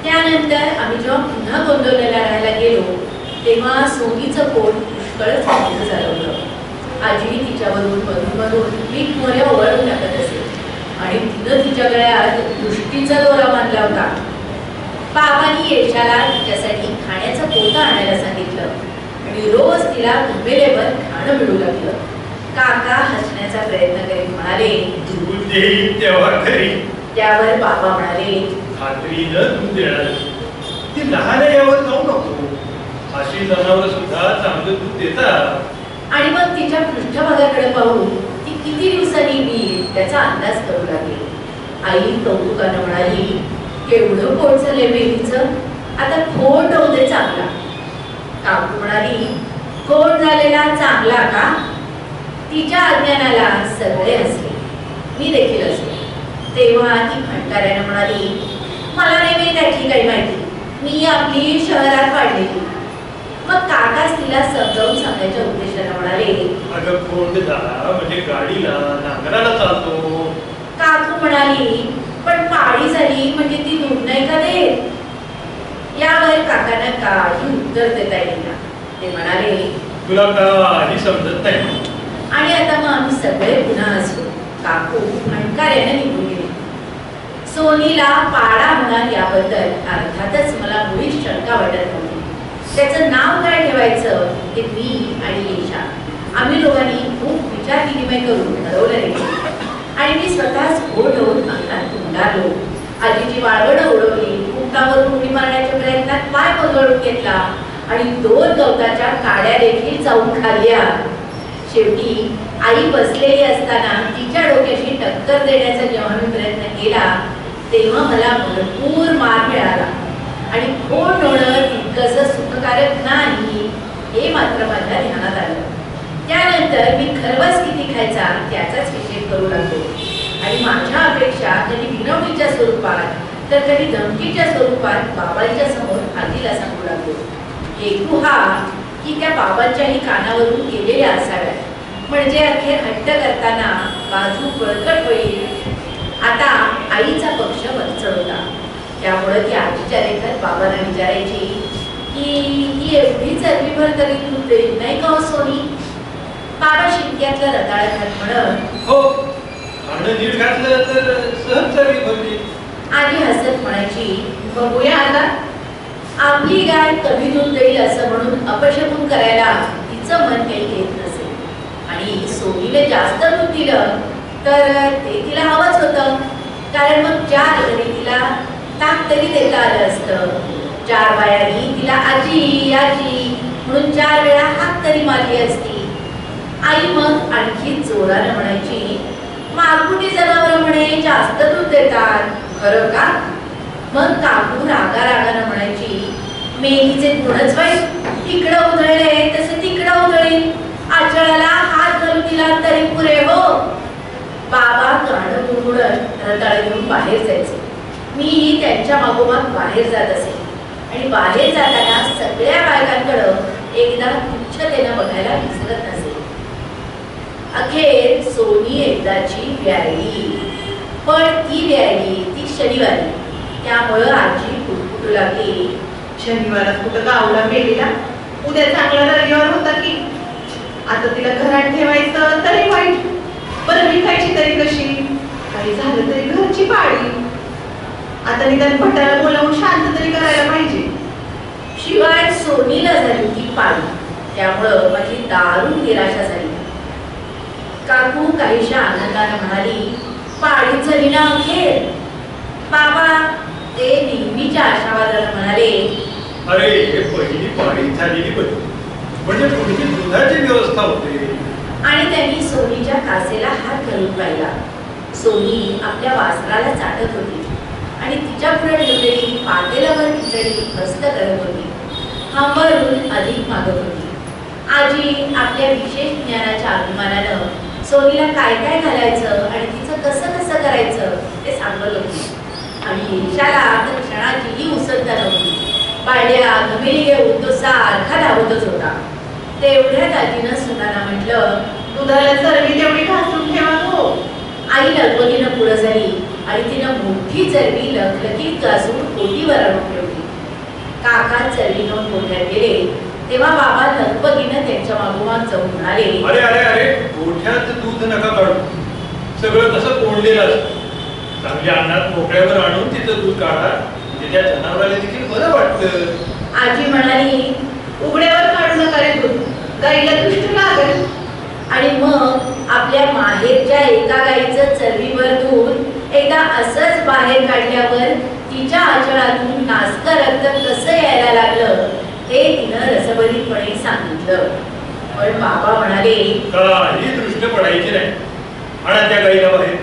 त्यानंतर आम्ही जेव्हा पुन्हा गोंदवलेला राहायला गेलो तेव्हा सोनीचं पोट पुष्कळच मोठं झालं होतं. आजी तिच्यावरून मधून पीठ मोऱ्या ओवाळून टाकत असे आणि तिनं तिच्या गळ्यात दृष्टीचा दोरा बांधला होता. बाबांनी येशाला तिच्यासाठी खाण्याचं पोतं आणायला सांगितलं आणि रोज तिला कुंबेलेवर खाणं मिळू लागलं. काका हसण्याचा प्रयत्न करीत म्हणाले, दूध देईल तेव्हा खरी. त्यावर बाबा म्हणाले, खात्रीनं दूध देणार, ती लहान यावर जाऊ नको, अशी जनावर सुद्धा चांगलं दूध देतात. आणि मग तिच्या पृष्ठभागाकडे पाहून ती किती दिवसांनी येईल त्याचा अंदाज करू लागली. आई कौतुकानं म्हणाली, केवढं पोट झाले बेबीचं, आता खोट होते चांगला. काकू म्हणाली, खोट झालेला चांगला का? तिच्या अज्ञानाला सगळे हसले, मी देखील हसले. तेव्हा ती फटकाऱ्यानं म्हणाली, मला नाही त्याची काही माहिती, मी आपली शहरात वाढलेली. मग काकाच तिला समजावून सांगायच्या उद्देशाने म्हणाले, अगं कोंड झाला म्हणजे गाडीला नांगराला चालतो. काकू म्हणाली, पण पाळी झाली म्हणजे ती दूध नाही का देत? यावर काकांना काही उत्तर देता येईना. ते म्हणाले, तुला काही समजत नाही. आणि आता मग आम्ही सगळे पुन्हा हसलो. काकू फटकाऱ्याने निघून गेली. सोनीला पाडा होणार याबद्दल अर्थातच मला मुळीच शंका वाटत नव्हती. त्याचं नाव काय ठेवायचं ते मी आणि येशा आम्ही दोघांनी खूप विचार विनिमय करून ठरवलं. आणि मी स्वतःच ओढ होऊन अंगणात गुंडाळलो. आजीची वाळवणं उडवली, कुंटावरून उडी मारण्याच्या प्रयत्नात पाय पगळून घेतला आणि 2 गवताच्या काड्या देखील चावून खाल्ल्या. शेवटी आई बसलेली असताना तिच्या डोक्याशी टक्कर देण्याचा जेव्हा मी प्रयत्न केला तेव्हा मला भरपूर मार मिळाला आणि खोट होणं तितकंसं सुखकारक नाही हे मात्र माझ्या ध्यानात आलं. त्यानंतर मी खरवस किती खायचा त्याचाच विषय करू लागलो आणि माझ्या अपेक्षा कधी विनवणीच्या स्वरूपात तर कधी धमकीच्या स्वरूपात बाबांच्या समोर आजीला सांगू लागतो. हेतू हा की त्या बाबांच्याही कानावरून गेलेल्या असाव्यात, म्हणजे अखेर हट्ट करताना बाजू बळकट होईल. आता आईचा पक्ष वरचढ होता, त्यामुळे ती आजीच्या लेखात बाबांना विचारायची की ही एवढी चरबीभर तरी दूध देत नाही का हो सोनी? बाबा शिंक्यातलं रताळं खात म्हणत, हो, खाणं नीट घातलं तर सहज चरबी भरली. आजी हसत म्हणायची, बघूया आता. आपली गाय कमी दूध देईल असं म्हणून अपशकुन करायला तिचं मन काही घेत नसेल, आणि सोनीने जास्त दूध दिलं तर ते तिला हवंच होतं, कारण मग 4 घरी तिला ताक तरी देता आलं असतं. 4 बायांनी तिला आजी आजी म्हणून 4 वेळा हाक तरी मारली असती. आई मग आणखी जोरानं म्हणायची, मारकुटी जनावरं म्हणे जास्त दूध देतात, खरं का? मग काकू रागारागानं म्हणायची, मेलीचे गुणच वाईट, तिकडं उधळले तसे तिकडं उधळेल, आचळाला हात घालून दिला तरी पुरे हो. बाबा गाणं गुणगुणत रताळ घेऊन बाहेर जायचे. मी त्यांच्या मागोमाग बाहेर जात असे, आणि बाहेर जाताना सगळ्या बायकांकडं एकदा तुच्छतेनं बघायला विसरत नसे. अखेर सोनी एकदाची व्यायली, पण ती व्यायली ती शनिवारी, त्यामुळं आजी कुटकुटू लागली, शनिवारात कुठं गावला मेलीला, उद्या चांगला रविवार होता की. आता तिला घरात ठेवायचं तरी वाईट, बरं विकायची तरी कशी? काही झालं तरी घरची पाळी. आता निदान भटाला बोलावून शांत तरी करायला पाहिजे. शिवाय सोनीला झाली ती पाळी, त्यामुळं माझी दारुण निराशा झाली. काकू काहीशा आनंदानं म्हणाली, पाळी झाली ना अखेर. बाबा ते नेहमीच्या आशावादानं म्हणाले, अरे हे पहिली पाळी झालेली बरी, म्हणजे पुढची दुधाची व्यवस्था होते. आणि त्यांनी सोनीच्या कासेला हात घालून पाहिला. सोनी आपल्या वासराला चाटत होती आणि तिच्या पुढे ठेवलेली पातेल्यावर खिचडी मस्त करत होती. हांबरून अधिक मागत होती. आजी आपल्या विशेष ज्ञानाच्या अभिमानानं सोनीला काय काय घालायचं आणि तिचं कसं कसं करायचं ते सांगत होती. आणि ईशाला तर क्षणाचीही उसळता नव्हती. बाळ्या घमेली घेऊन तो सारखा धावतच होता. तेवढ्यात आजीनं सुनाना म्हटलं, दुधाला चरबी तेवढी घासून ठेवा हो. आई लगबगीनं पुढं झाली आणि तिनं मोठी चरबी लखलखीत घासून पोटीवर आणून ठेवली. काका चरबी घेऊन गोठ्यात गेले तेव्हा बाबा लगबगीनं त्यांच्या मागोमाग जाऊन म्हणाले, अरे अरे अरे, गोठ्यात दूध नका काढू, सगळं कसं कोंडलेलं असतं. चांगल्या अन्नात मोकळ्यावर आणून तिचं दूध काढा, म्हणजे त्या जनावराला देखील बरं वाटतं. आजी म्हणाली, उघड्यावर काढू नका रे दूध, गाईला दृष्ट लागेल. आणि मग आपल्या माहेरच्या एका गाईचं चरबीवर दूध एकदा असंच बाहेर काढल्यावर तिच्या आचळातून नासकं रक्त कसं यायला लागलं ते तिनं रसभरीतपणे सांगितलं. पण बाबा म्हणाले, काही दृष्ट पडायची नाही, आणा त्या गाईला बाहेर.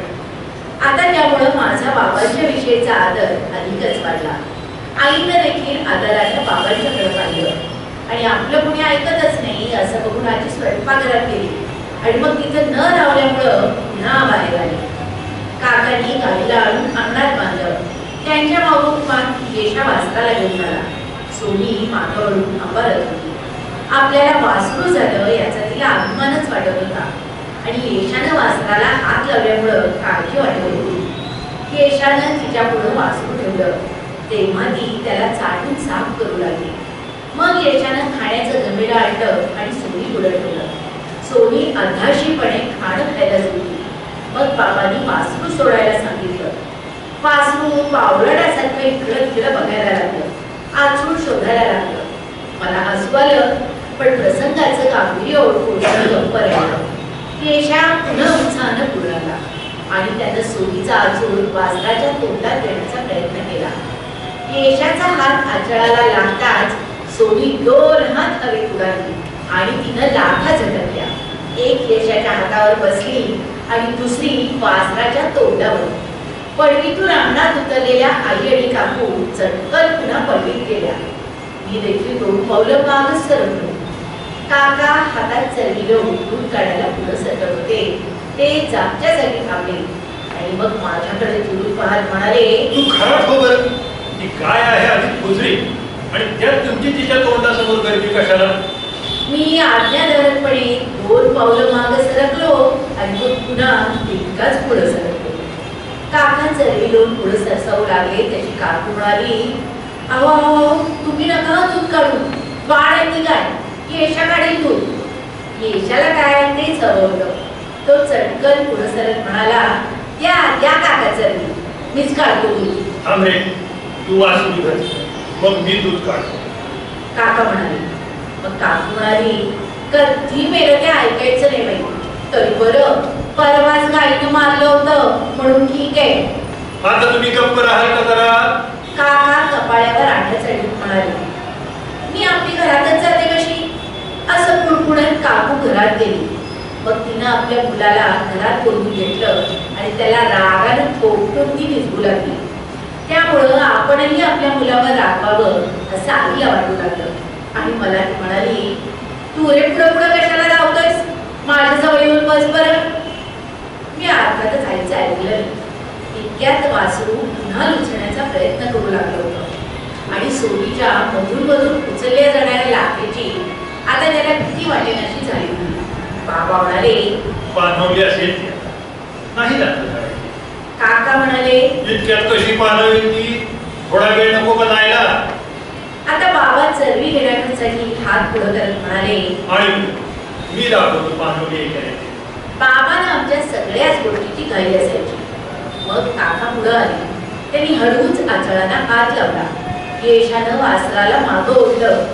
आता त्यामुळं माझा बाबांच्या विषयीचा आदर अधिकच वाढला. आईनं देखील आदराने बाबांच्याकडे पाहिलं आणि आपलं कुणी ऐकतच नाही असं बघून आजी स्वयंपाकघरात गेली आणि मग तिथं न रावल्यामुळं पुन्हा बाहेर आली. काकांनी गाईला आणून अंगणात बांधलं. त्यांच्या मागोमाग येशा वासराला घेऊन आला. सोनी मागावरून अंबारत होती. आपल्याला वासरू झालं याचा तिला अभिमानच वाटत होता आणि येशानं वासराला हात लावल्यामुळं काळजी वाटत होती. येशानं तिच्या पुढं वासरू ठेवलं तेव्हा ती त्याला चाटून साफ करू लागली. मग येशानं खाण्याचं जमेला आणलं आणि सोनी पुढं ठेवलं. सोनी अधाशीपणे खाणं खायला सुटली. मग बाबांनी वासरू सोडायला सांगितलं. वासरू पावलाटासारखं इकडं तिकडं बघायला लागलं, आचून शोधायला लागलं. मला हसू आलं, पण प्रसंगाचं गांभीर्य ओळखून गप्प राहिलं. येशा पुन्हा उत्साहानं पुढे आला आणि त्यानं सोनीचा आचून वासराच्या तोंडात देण्याचा प्रयत्न केला. येशाचा हात आचळाला लागताच सोनी 2 हात हवेत उडाली आणि तिनं लाथा झटकल्या. एक येशाच्या हातावर बसली आणि दुसरी वासराच्या तोंडावर. पडवीतून अंगणात उतरलेल्या आई आणि काकू चटकन पुन्हा पडवीत गेल्या. मी देखील 2 पावलं मागच सरकलो. काका हातात चरबी घेऊन दूध काढायला पुढे सरकत होते. ते जागच्या जागी थांबले. आणि मग माझ्याकडे चिडून पाहत म्हणाले, तू खराब हो बरं. ती काय आहे आधी गुजरी आणि त्यात तुमची तिच्या तोंडासमोर गर्दी कशाला? मी आज्ञाधारकपणे 2 पावलं मागे सरकलो आणि मग पुन्हा तितकाच पुढे सरकलो. काका चरविलोन पुढे सरसावू लागले. त्याची काकू म्हणाली, अहो अहो, तुम्ही नका दूध काढू, वाढ येते काय, येशा काढेल दूध. येशाला काय ते चरवलं. तो चटकन पुढे सरत म्हणाला, या या काका चरवी, मीच काढतो दूध. थांब रे, तू वास दूध मग मी दूध काढतो. काका म्हणाले. मग काकू म्हणाली, कधी मेलं ते ऐकायचं नाही बाई. तरी बरं, परवाच गाईनं मारलं होतं म्हणून ठीक आहे. आता तुम्ही गप्प राहाल का जरा? काका कपाळ्यावर आठ्या चढून म्हणाले, मी आपली घरातच जाते कशी. असं कुणकुणत काकू घरात गेली. मग तिनं आपल्या मुलाला घरात बोलवून घेतलं आणि त्याला रागानं थोपटून ती निजवू लागली. त्यामुळं आपणही आपल्या मुलावर रागवावं असं आईला वाटू लागलं. आणि मला ती म्हणाली, तू रे पुढं पुढं कशाला धावतोयस, माझ्याजवळ येऊन बस बरं. मी अर्थातच आईचं ऐकलं. इतक्यात वासरू पुन्हा लुचण्याचा प्रयत्न करू लागलं होतं आणि सोनीच्या मधून मधून उचलल्या जाणाऱ्या लाखेची आता त्याला भीती वाटेनाशी झाली होती. बाबा म्हणाले, पानवली असेल ती नाही लागत. काका म्हणाले, इतक्यात कशी पानवली ती, थोडा वेळ नको बनायला. आता बाबा चरवी घेण्यासाठी हात पुढे करत म्हणाले, आणि मी दाखवतो पानवली हे करायची. बाबांना आमच्या सगळ्याच गोष्टीची घाई असायची. मग काका पुढे आले. त्यांनी हळूच आचळांना हात लावला. येशानं वासराला मागं ओढलं.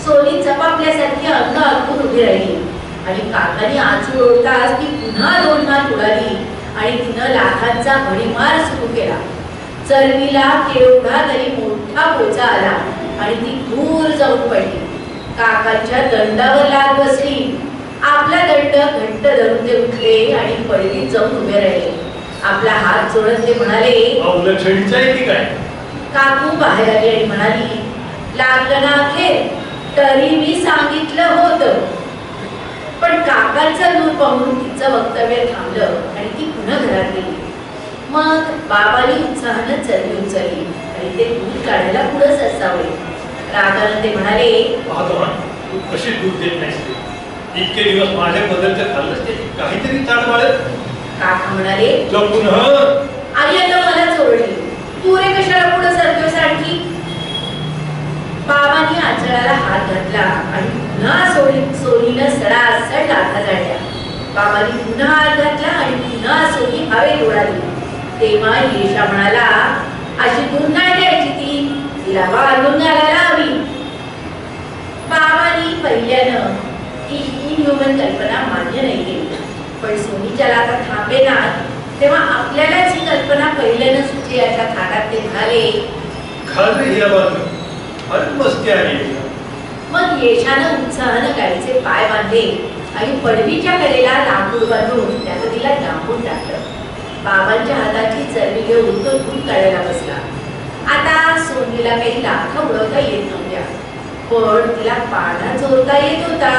सोनी चपापल्यासारखी अंग आखून उभी राहिली आणि काकाने आचूळ ओढताच ती पुन्हा 2 हात उडाली आणि तिनं लाखांचा भडीमार सुरू केला. चरवीला केवढा तरी मोठा पोचा आला आणि ती दूर जाऊन पडली. काकांच्या दंडावर लाद बसली. आपला दंड घट्ट धरून ते उठले आणि पडवीत जाऊन उभे राहिले. आपला हात जोडत ते म्हणाले, अवलं छडीचं आहे की काय? काकू बाहेर आली आणि म्हणाली, लागलं ना अखेर, तरी मी सांगितलं होतं. पण काकांचा दूर पाहून तिचं वक्तव्य थांबलं आणि ती पुन्हा घरात गेली. मग बाबांनी उत्साहानं चरवी उचलली आणि ते दूध काढायला पुढे सरसावले. रागानं ते म्हणाले, पाहतो ना तू कशी दूध देत नाहीस ते. इतके दिवस माझ्या बदलचं खाल्लंस ते काहीतरी चाल वाढत. काका म्हणाले, जपून आई आता मला चोरली, तू रे कशाला पुढे सरतोयस आणखी. बाबांनी आचळाला हात घातला आणि पुन्हा सोनीनं सडासड लाथा जाळल्या. बाबांनी पुन्हा हात घातला आणि पुन्हा सोनी हवेत उडाली. तेव्हा येशा म्हणाला, अशी दूध नाही द्यायची, तिला बांधून घालायला हवी. बाबांनी पहिल्यानं ही इनह्युमन कल्पना मान्य नाही केली. पण सोनीच्या लाथा थांबेना तेव्हा आपल्यालाच ही कल्पना पहिल्यानं सुचली. अशा थाटात ते म्हणाले, खाली या बाजू अरे मस्ती आली. मग येशानं उत्साहानं गाडीचे पाय बांधले आणि पडवीच्या कडेला लाकूड बांधून त्यानं तिला डांबून टाकलं. बाबांच्या हाताची चरवी घेऊन तो दूध काढायला बसला. आता सोनीला काही लाथा उडवता येत नव्हत्या, पण तिला पाढा चोरता येत होता.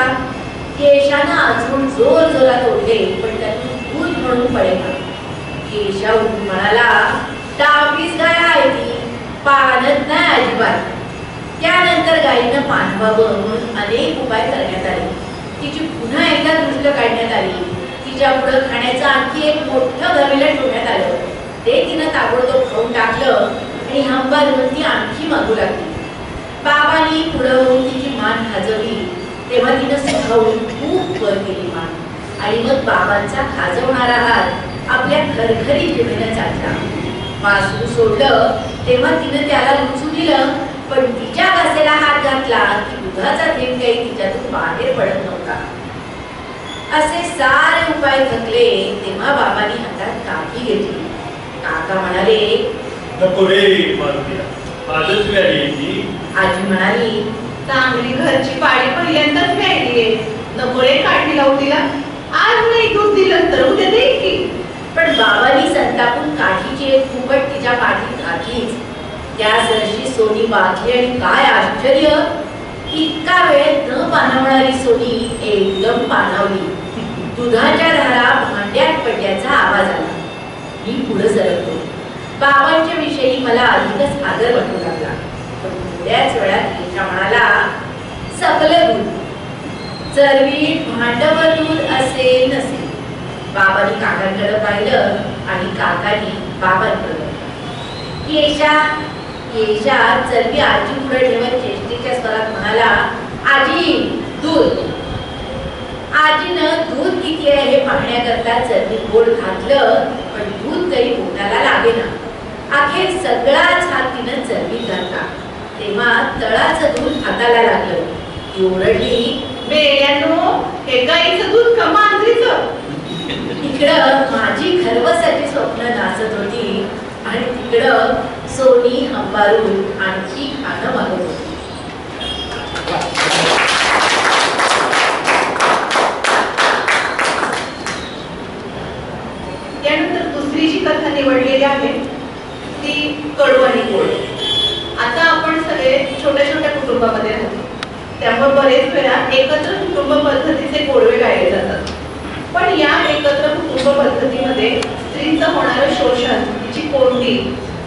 येशानं आचरून जोर जोरात ओढले, पण त्यातून दूध म्हणून पडेना. येशा उठून म्हणाला, डावीस गाय आहे ती, पाहत नाही अजिबात. त्यानंतर गायीनं पाणवावं म्हणून अनेक उपाय करण्यात आले. तिची पुन्हा एकदा दृष्ट काढण्यात आली. तिच्या पुढे खाण्याचं आणखी एक मोठं गमिलं ठेवण्यात आलं. ते तिनं ताबडतोब खाऊन टाकलं आणि हंबा धरून ती आणखी मागू लागली. बाबांनी पुढे होऊन तिची मान खाजवली. तेव्हा तिनं सुखावून खूप वर केली मान आणि मग बाबांचा खाजवणारा हात आपल्या खरखरी जिभेनं चाटला. वासरू सोडलं तेव्हा तिनं त्याला लुचू दिलं, पण तिच्या घासेला हात घातला की दुधाचा थेंब काही तिच्यातून बाहेर पडत नव्हता. असे सारे उपाय थकले तेव्हा बाबांनी हातात काठी घेतली. काका म्हणाले, नको रे मारुतीला, आजच व्याली येते. आजी म्हणाली, चांगली घरची पाळी पहिल्यांदाच मिळालीये, नको रे काठी लावू तिला. आज नाही दूध दिलं तर उद्या देईल की. पण बाबांनी संतापून काठीची एक फुकट तिच्या पाठीत घातलीच. त्या सरशी सोनी वाचली आणि काय आश्चर्य, इतका वेळ न पाणावणारी सोनी एकदम पाणावली. दुधाच्या धारा भांड्यात पडल्याचा आवाज आला. मी पुढे सरकलो. बाबांच्या विषयी मला अधिकच आदर वाटू लागला. पण थोड्याच वेळात केशा म्हणाला, सगळं दूध, चरवीत भांडवल दूध असेल नसेल. बाबांनी काकांकडे पाहिलं आणि काकांनी बाबांकडे. केशा केशा चरबी आजी पुढे ठेवत चेष्टेच्या स्वरात म्हणाला, आजी दूध. आजीनं दूध किती आहे हे पाहण्याकरता चरबी गोड घातलं, पण दूध काही पोटाला लागेना. अखेर सगळाच हात तिनं चरबीत घातला. तेव्हा तळाचं दूध हाताला लागलं. ती ओरडली, बेड्यानो, हे गाईचं दूध का मांजरीचं? इकडं माझी खरवसाठी स्वप्न नाचत होती आणि तिकडं सोनी हंबारून आणखी खाणं मागत होती. त्यानंतर दुसरी जी कथा निवडलेली आहे ती कडू आणि गोड. आता आपण सगळे छोट्या छोट्या कुटुंबामध्ये राहतो, त्यामुळे बरेच वेळा एकत्र कुटुंब पद्धतीचे गोडवे गायले जातात. पण या एकत्र कुटुंब पद्धतीमध्ये स्त्रीचं होणारं शोषण, तिची कोंडी,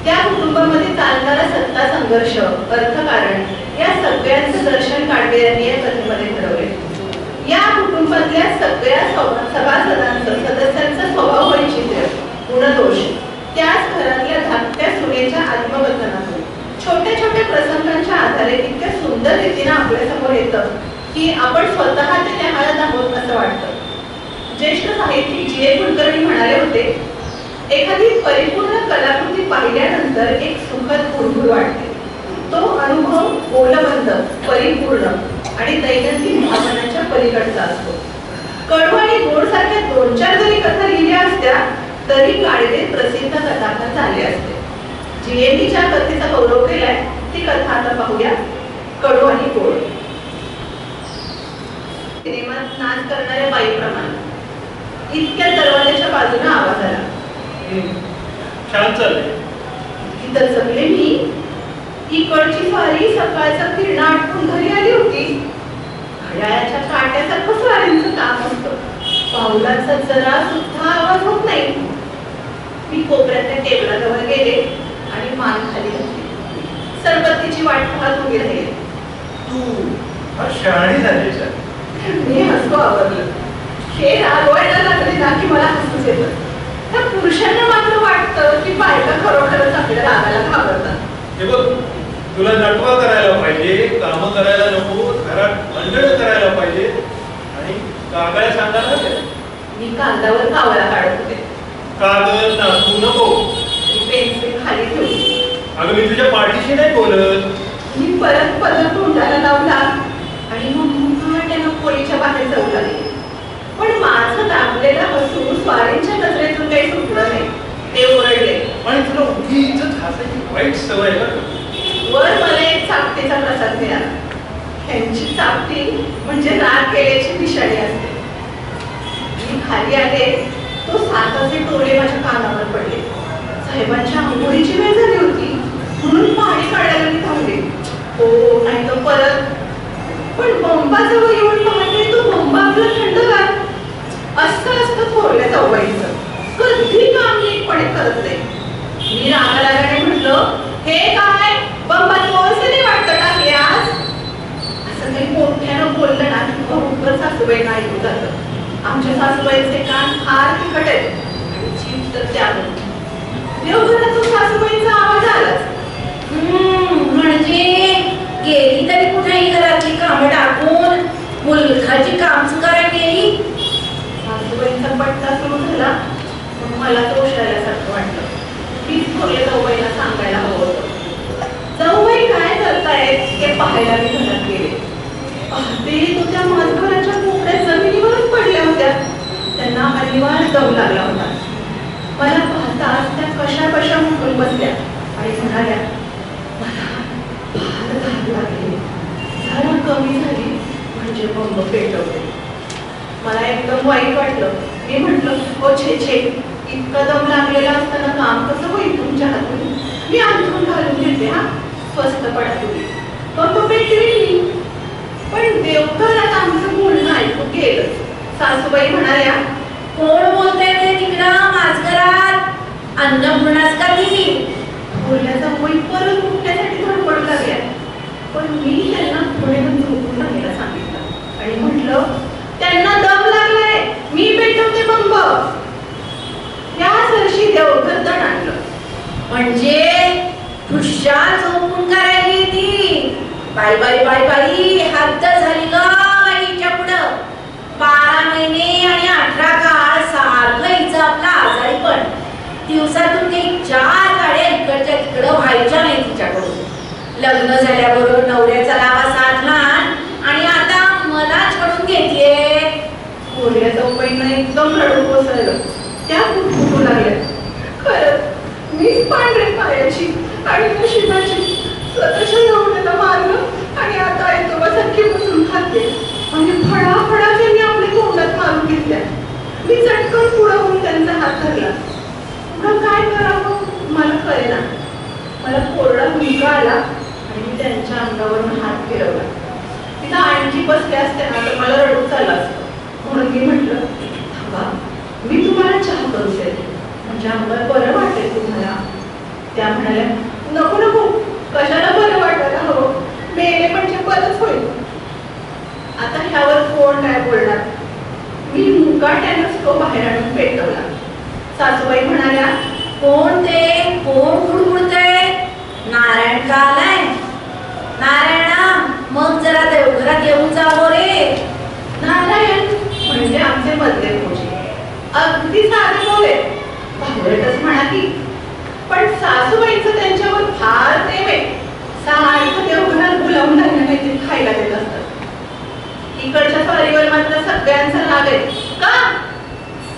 त्या कुटुंबामध्ये चालणारा सत्ता संघर्ष, अर्थकारण या सगळ्यांचं दर्शन काढलेल्यांनी या कथेमध्ये घडवले. या कुटुंबातल्या सगळ्या सभासदांचं, सदस्यांचं स्वभाव वैचित्र्य, गुणदोष, त्याच घरातल्या धाकट्या सुनेच्या आत्मकथनातून छोट्या छोट्या प्रसंगांच्या आधारे इतक्या सुंदर रीतीने आपल्यासमोर येतं की आपण स्वतः ते न्याहाळत आहोत असं वाटतं. ज्येष्ठ साहित्यिक जी.ए. कुलकर्णी म्हणाले होते, एखादी परिपूर्ण कलाकृती पाहिल्यानंतर एक सुखद हुरहुर वाटते. तो अनुभव बोलबंद, परिपूर्ण आणि दैनंदिन भावनांच्या पलीकडचा असतो. कडू आणि गोड सारख्या 2-4 जरी कथा लिहिल्या असत्या तरी काळजे प्रसिद्ध कथाकथन झाले असते. जी.ए.नी ज्या कथेचा गौरव केलाय ती कथा आता पाहूया, कडू आणि गोड. सिनेमात नाच करणाऱ्या बाईप्रमाणे इतक्या दरवाजाच्या बाजूने आवाज आला. छान चाललंय. इतर जगले मी. इकडची स्वारी सकाळचा किरणा आटपून घरी आली होती. घड्याळाच्या काट्यासारखं स्वारींचं काम असतं. पावलाचा जरा सुद्धा आवाज होत नाही. मी कोपऱ्यातल्या टेबलाजवळ गेले आणि मान खाली घातली. सरबत्तीची वाट पाहत उभी राहिले. तू शहाणी झालीस. मी हसतो आवडलं. हे रागवायला लागले ना की मला हसूच येतं. त्या पुरुषांना मात्र वाटतं की बायका खरोखरच आपल्या रागाला घाबरतात. हे बघ, तुला नटवा करायला पाहिजे, कामं करायला नको, घरात मंडळ करायला पाहिजे आणि कागळ सांगायला पाहिजे. मी कागदावर कावळा काढत होते. कागद नाचू नको. पेन्सिल खाली ठेवली. अगं मी तुझ्या पाठीशी नाही बोलत. मी परत पदर तोंडाला लावला आणि मग त्यानं पोळीच्या बाहेर जाऊ लागले. पण माझं दाबलेलं हसू स्वारींच्या नजरेतून काही सुटलं नाही. ते ओरडले, आणि तुला उगीच हसायची वाईट सवय बरं. वर मला एक चापटीचा प्रसाद मिळाला. ह्यांची चापटी म्हणजे राग केल्याची निशाणी असते. मी खाली आले तो साताचे टोले माझ्या कानावर पडले. साहेबांच्या अंघोळीची वेळ झाली होती म्हणून पाणी काढायला मी थांबले. हो नाही तर परत. पण बंबाजवळ येऊन पाहते तो बंबा आपला थंडगार. असं असतं थोरल्या जाऊबाईचं, कधी काम नीटपणे करत नाही. मी रागारागाने म्हटलं, हे काय बंबा थोडसे वाटतं टाकले आज? असं काही मोठ्यानं बोललं ना की बरोबर सासूबाईंना ऐकू जातं. आमच्या सासूबाईंचे कान फार तिखट आहेत आणि जीभ तर त्यावर. देवघरातून सासूबाईंचा आवाज आलाच. म्हणजे गेली तरी कुठेही घरातली कामं टाकून मुलखाची कामचुकार केली. सासूबाईंचा पट्टा सुरू झाला. मग मला तो उशाळल्यासारखं वाटलं. मीच थोरल्या जाऊबाईला सांगायला हवं होतं. जाऊबाई काय करतायत हे पाहायला मी घरात गेले. पाहते तो त्या मजघराच्या कोपऱ्यात जमिनीवरच पडल्या होत्या. त्यांना अनिवार्य दम लागला होता. मला पाहताच त्या कशा कशा उठून बसल्या आणि म्हणाल्या, मला फार धार लागली, जरा कमी झाली म्हणजे बंब पेटवते. मला एकदम वाईट वाटलं. मी म्हटलं, ओ छे छे, इतका दम लागलेला असताना काम कसं होईल तुमच्या हातून? मी अंथरून घालून घेते, हा स्वस्त पडा तुम्ही. बंब पेटविली. पण देवघरात आमचं बोलणं ऐकून गेलं. सासूबाई म्हणाल्या, कोण बोलतंय ते तिकडं माझघरात? अन्नपूर्णाच का ती? बोलण्याचा वय परत उठण्यासाठी धडपडू लागल्या. पण मी त्यांना थोडे झोपून राहायला सांगितलं आणि म्हटलं, त्यांना दम लागलाय, मी पेटवते बंब. या सरशी देवघर आणलं. म्हणजे खुशाल झोपून करायली ती. बाई बाई बाई बाई, हद्द झाली ग बाईच्या पुढं. 12 महिने आणि 18 काळ सारखं हिचं आपला आजारीपण. दिवसातून काही 4 गाड्या इकडच्या तिकडं व्हायच्या नाही तिच्याकडून. लग्न झाल्याबरोबर नवऱ्याचा लावा साधला आणि आता मला छोडून घेतलीये. कोऱ्या चौपाईंना एकदम रडू कोसळलं. त्या फुटफुटू लागल्या. खरंच मीच पांढरे पायाची आणि नशिबाची. स्वतःच्या नवऱ्याला मारलं आणि आता आईतोबासारखी बसून खाते आणि फळा त्यांनी आपल्या तोंडात मारून घेतल्या. मी चटकन पुढं होऊन त्यांचा हात धरला. पुढं काय करावं मला कळेना. मला कोरडा मुलगा आला आणि मी त्यांच्या अंगावरून हात फिरवला. तिथं आणखी बसले असते ना तर मला रडूच आलं असतं. म्हणून मी म्हटलं, थांबा, मी तुम्हाला चहा करू देते, म्हणजे आम्हाला बरं वाटेल तुम्हाला. त्या म्हणाल्या, नको नको, कशाला बरं वाटायला हवं, मेले म्हणजे बरंच होईल. आता ह्यावर कोण काय बोलणार. मी मुकाट्यानंच तो बाहेर आणून पेटवला. सासूबाई म्हणाल्या, कोण ते? कोण खुडखुडतंय? नारायण का आलाय? नारायणा, मग जरा देवघरात येऊन जावं रे. नारायण म्हणजे आमचे मधले भोजी. अगदी साधे बोले, भावरटच म्हणा की. पण सासूबाईंचं त्यांच्यावर फार प्रेम आहे. सारखं देवघरात बोलावून त्यांना काहीतरी खायला देत असतात. इकडच्या स्वारीवर मात्र सगळ्यांचा राग आहे. का?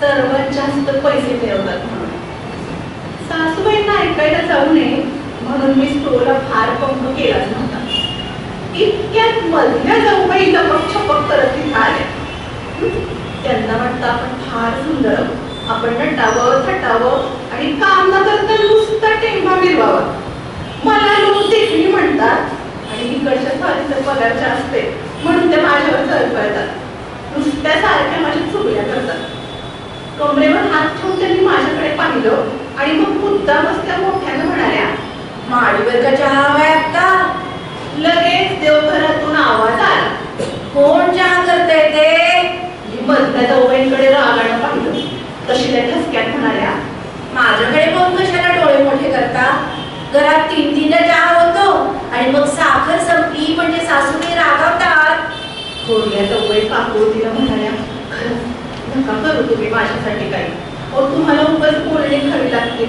सर्वात जास्त पैसे मिळवतात म्हणून. सासूबाईंना ऐकायला जाऊ नये म्हणून मी स्टोला फार पंप केलाच नव्हता. इतक्यात मधल्या जाऊबाई लपक छपक करत तिथे आल्या. त्यांना वाटतं आपण फार सुंदर आहोत, आपण नटावं थटावं आणि काम न करता नुसता टेंबा मिरवावा. मला लोक देखणी म्हणतात आणि इकडच्या स्वारीचा पगार जास्त आहे म्हणून ते माझ्यावर चरफळतात. नुसत्या सारख्या माझ्या चुगल्या करतात. कमरेवर हात ठेवून त्यांनी माझ्याकडे पाहिलं आणि मग मुद्दामच त्या मोठ्यानं म्हणाल्या, माडीवर का चहा हवाय आता? लगेच देवघरातून आवाज आला. कोण चहा करतंय ते? मी मधल्या जाऊबाईंकडे रागानं पाहिलं. तशी त्या ठसक्यात म्हणाल्या, माझ्याकडे पाहून कशाला डोळे मोठे करता? घरात 3-3दा चहा होतो आणि मग साखर संपली म्हणजे सासूने रागावतात. थोरल्या जाऊबाई काकू तिला म्हणाल्या, खरंच नका करू तुम्ही माझ्यासाठी काही. तुम्हाला उगाच बोलणे खरी लागते.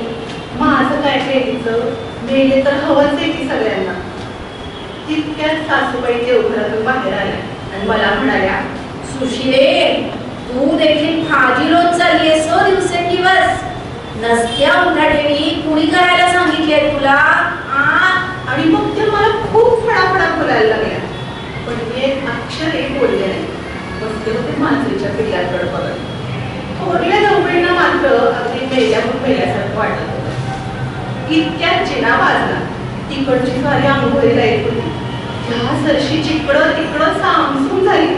माझं काय मेलीचं, मेले तर हवंच आहे की सगळ्यांना. तितक्यात सासूबाई देवघरातून बाहेर आल्या आणि मला म्हणाल्या, सुशिरे, तू देखील फाजी रोज चालली आहेस हो दिवसेंदिवस. नसत्या उठाठेवी कुणी करायला सांगितले तुला? आणि मग ते मला खूप फडाफडा बोलायला लागल्या. पण मी एक अक्षरही बोलले नाही. बसले होते माणसाच्या पिल्ल्याकडे बघत. थोरल्या जाऊबाईंना मात्र अगदी मेल्यासारखं वाटत होतं. इतक्यात जिना वाजला. तिकडची स्वारी आंघोळीला येत होती. ह्या सरशी जिकडं तिकडं सामसूम झाली.